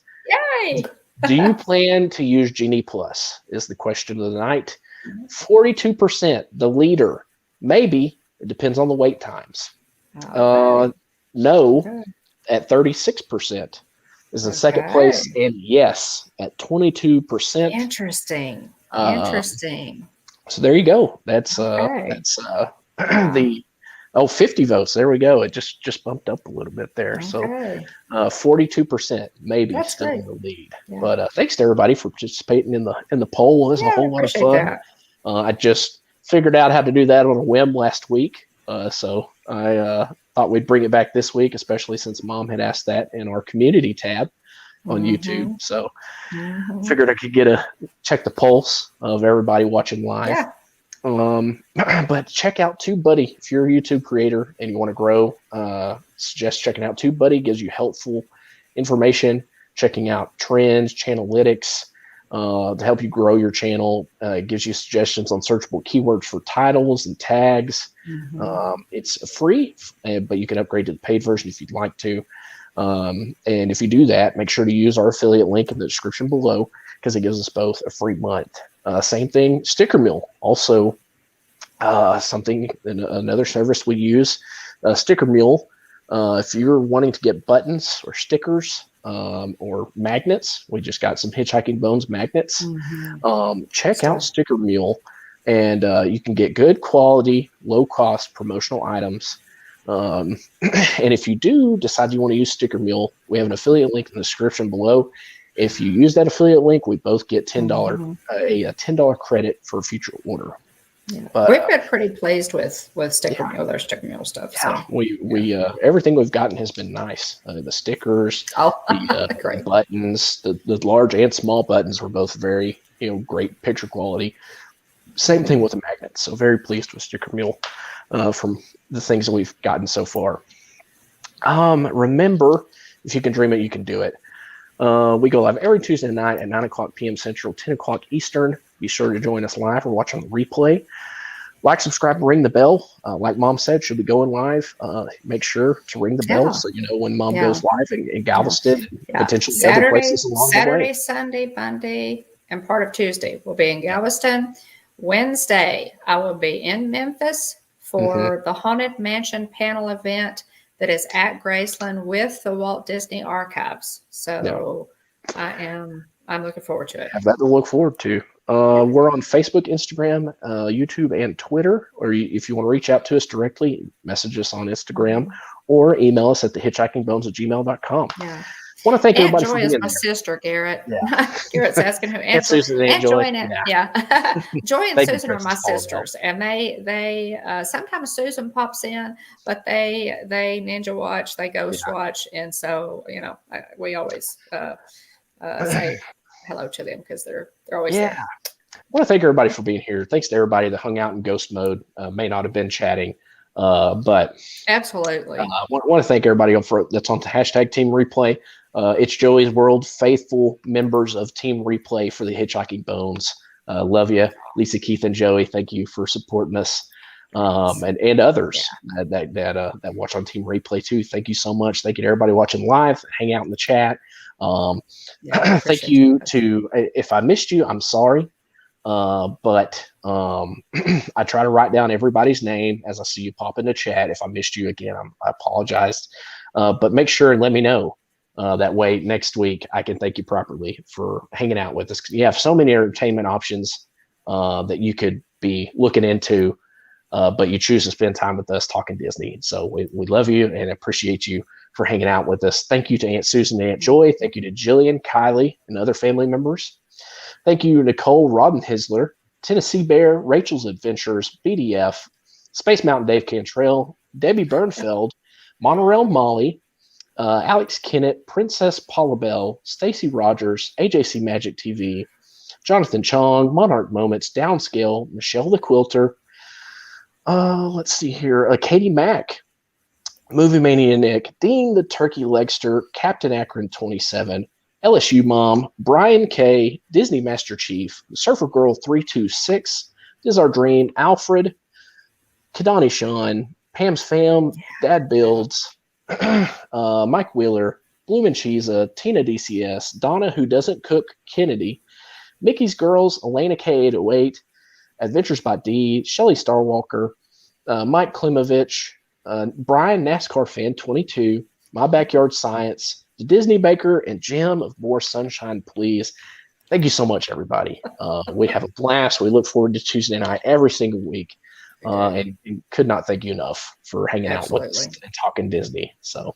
Yay! Do you plan to use Genie Plus? Is the question of the night. 42%, the leader. Maybe. It depends on the wait times. No, at 36% is in second place, and yes at 22%. Interesting. So there you go. That's the 50 votes. There we go. It just bumped up a little bit there. So 42% maybe that's still in the lead. Yeah. But thanks to everybody for participating in the poll. It was a whole lot of fun. I just figured out how to do that on a whim last week. So I thought we'd bring it back this week, especially since Mom had asked that in our community tab on YouTube. So figured I could check the pulse of everybody watching live. Yeah. But check out TubeBuddy if you're a YouTube creator and you want to grow. Suggest checking out TubeBuddy. Gives you helpful information, checking out trends, channelytics to help you grow your channel. It gives you suggestions on searchable keywords for titles and tags. It's free, but you can upgrade to the paid version if you'd like to. And if you do that, make sure to use our affiliate link in the description below because it gives us both a free month. Same thing, Stickermule, also another service we use. Stickermule, if you're wanting to get buttons or stickers or magnets, we just got some Hitchhiking Bones magnets. Check out Stickermule, and you can get good quality, low cost promotional items. And if you do decide you want to use Stickermule, we have an affiliate link in the description below. If you use that affiliate link, we both get $10 a $10 credit for a future order. Yeah. But we've been pretty pleased with Stickermule, their Stickermule stuff. Yeah. So we everything we've gotten has been nice. The stickers, the buttons, the large and small buttons were both very great picture quality. Same thing with the magnets. So very pleased with Stickermule from the things that we've gotten so far. Remember, if you can dream it, you can do it. We go live every Tuesday night at 9:00 p.m. Central, 10 o'clock Eastern. Be sure to join us live or watch on the replay. Like, subscribe, and ring the bell. Like Mom said, should be going live. Make sure to ring the bell so you know when Mom goes live in Galveston and potentially other places along the way. Saturday, Sunday, Monday, and part of Tuesday will be in Galveston. Wednesday, I will be in Memphis for the Haunted Mansion panel event that is at Graceland with the Walt Disney Archives. So I'm looking forward to it. Have that to look forward to. We're on Facebook, Instagram, YouTube, and Twitter. Or if you want to reach out to us directly, message us on Instagram or email us at thehitchhikingbones@gmail.com. Yeah. I want to thank everybody for Joy being is my there. sister, Garrett. Yeah. Garrett's asking who. And Susan and Joy. Joy and Susan are my sisters, and they sometimes Susan pops in, but they ninja watch, they ghost watch, and so we always say hello to them because they're always there. I want to thank everybody for being here. Thanks to everybody that hung out in ghost mode. May not have been chatting. But absolutely, I want to thank everybody that's on the hashtag Team Replay. It's Joey's World, faithful members of Team Replay for the Hitchhiking Bones. Love you, Lisa, Keith, and Joey. Thank you for supporting us, and others that watch on Team Replay too. Thank you so much. Thank you to everybody watching live, hang out in the chat. Thank you to if I missed you, I'm sorry. But I try to write down everybody's name as I see you pop in the chat. If I missed you again, I apologize. But make sure and let me know. That way, next week I can thank you properly for hanging out with us. You have so many entertainment options that you could be looking into, but you choose to spend time with us talking Disney. So we love you and appreciate you for hanging out with us. Thank you to Aunt Susan and Aunt Joy. Thank you to Jillian, Kylie, and other family members. Thank you, Nicole Rodenhisler, Tennessee Bear, Rachel's Adventures, BDF, Space Mountain Dave Cantrell, Debbie Bernfeld, Monorail Molly, Alex Kennett, Princess Paula Bell, Stacy Rogers, AJC Magic TV, Jonathan Chong, Monarch Moments, Downscale, Michelle the Quilter. Let's see here. Katie Mack, Movie Mania Nick, Dean the Turkey Legster, Captain Akron 27, LSU Mom, Brian K, Disney Master Chief, Surfer Girl 326, This Is Our Dream, Alfred, Kadani Sean, Pam's Fam, Dad Builds, Mike Wheeler, Bloomin' Cheesa, Tina DCS, Donna Who Doesn't Cook Kennedy, Mickey's Girls, Elena K808, Adventures by D, Shelly Starwalker, Mike Klimovich, Brian NASCAR Fan 22, My Backyard Science, the Disney Baker, and Jim of More Sunshine Please. Thank you so much, everybody. We have a blast. We look forward to Tuesday night every single week. And could not thank you enough for hanging out with us and talking Disney. So,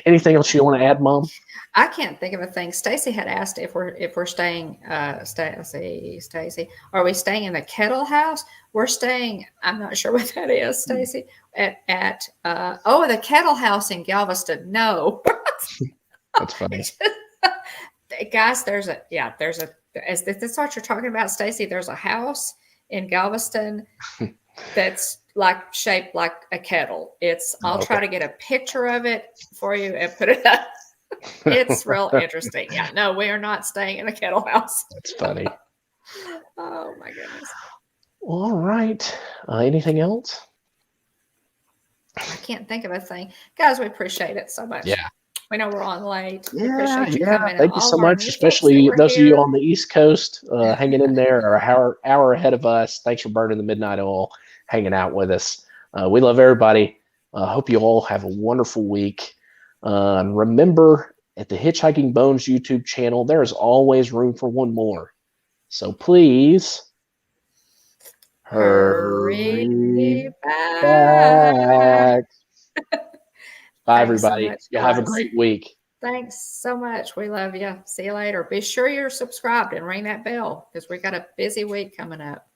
anything else you want to add, Mom? I can't think of a thing. Stacy had asked if we're staying. Stacy, are we staying in the Kettle House? We're staying. I'm not sure what that is, Stacy. At the Kettle House in Galveston. No, that's funny. Guys, there's a. Is this what you're talking about, Stacy? There's a house in Galveston that's like shaped like a kettle. I'll try to get a picture of it for you and put it up. It's real interesting. Yeah, no, we are not staying in a kettle house. That's funny. Oh my goodness. All right. Anything else? I can't think of a thing. Guys, we appreciate it so much. Yeah. We know we're on late. Yeah, we appreciate you coming. Thank you so much, especially those of you on the East Coast hanging in there or an hour ahead of us. Thanks for burning the midnight oil, hanging out with us. We love everybody. Hope you all have a wonderful week. Remember, at the Hitchhiking Bones YouTube channel, there is always room for one more. So please hurry back. Bye, everybody. So you have a great week. Thanks so much. We love you. See you later. Be sure you're subscribed and ring that bell because we got a busy week coming up.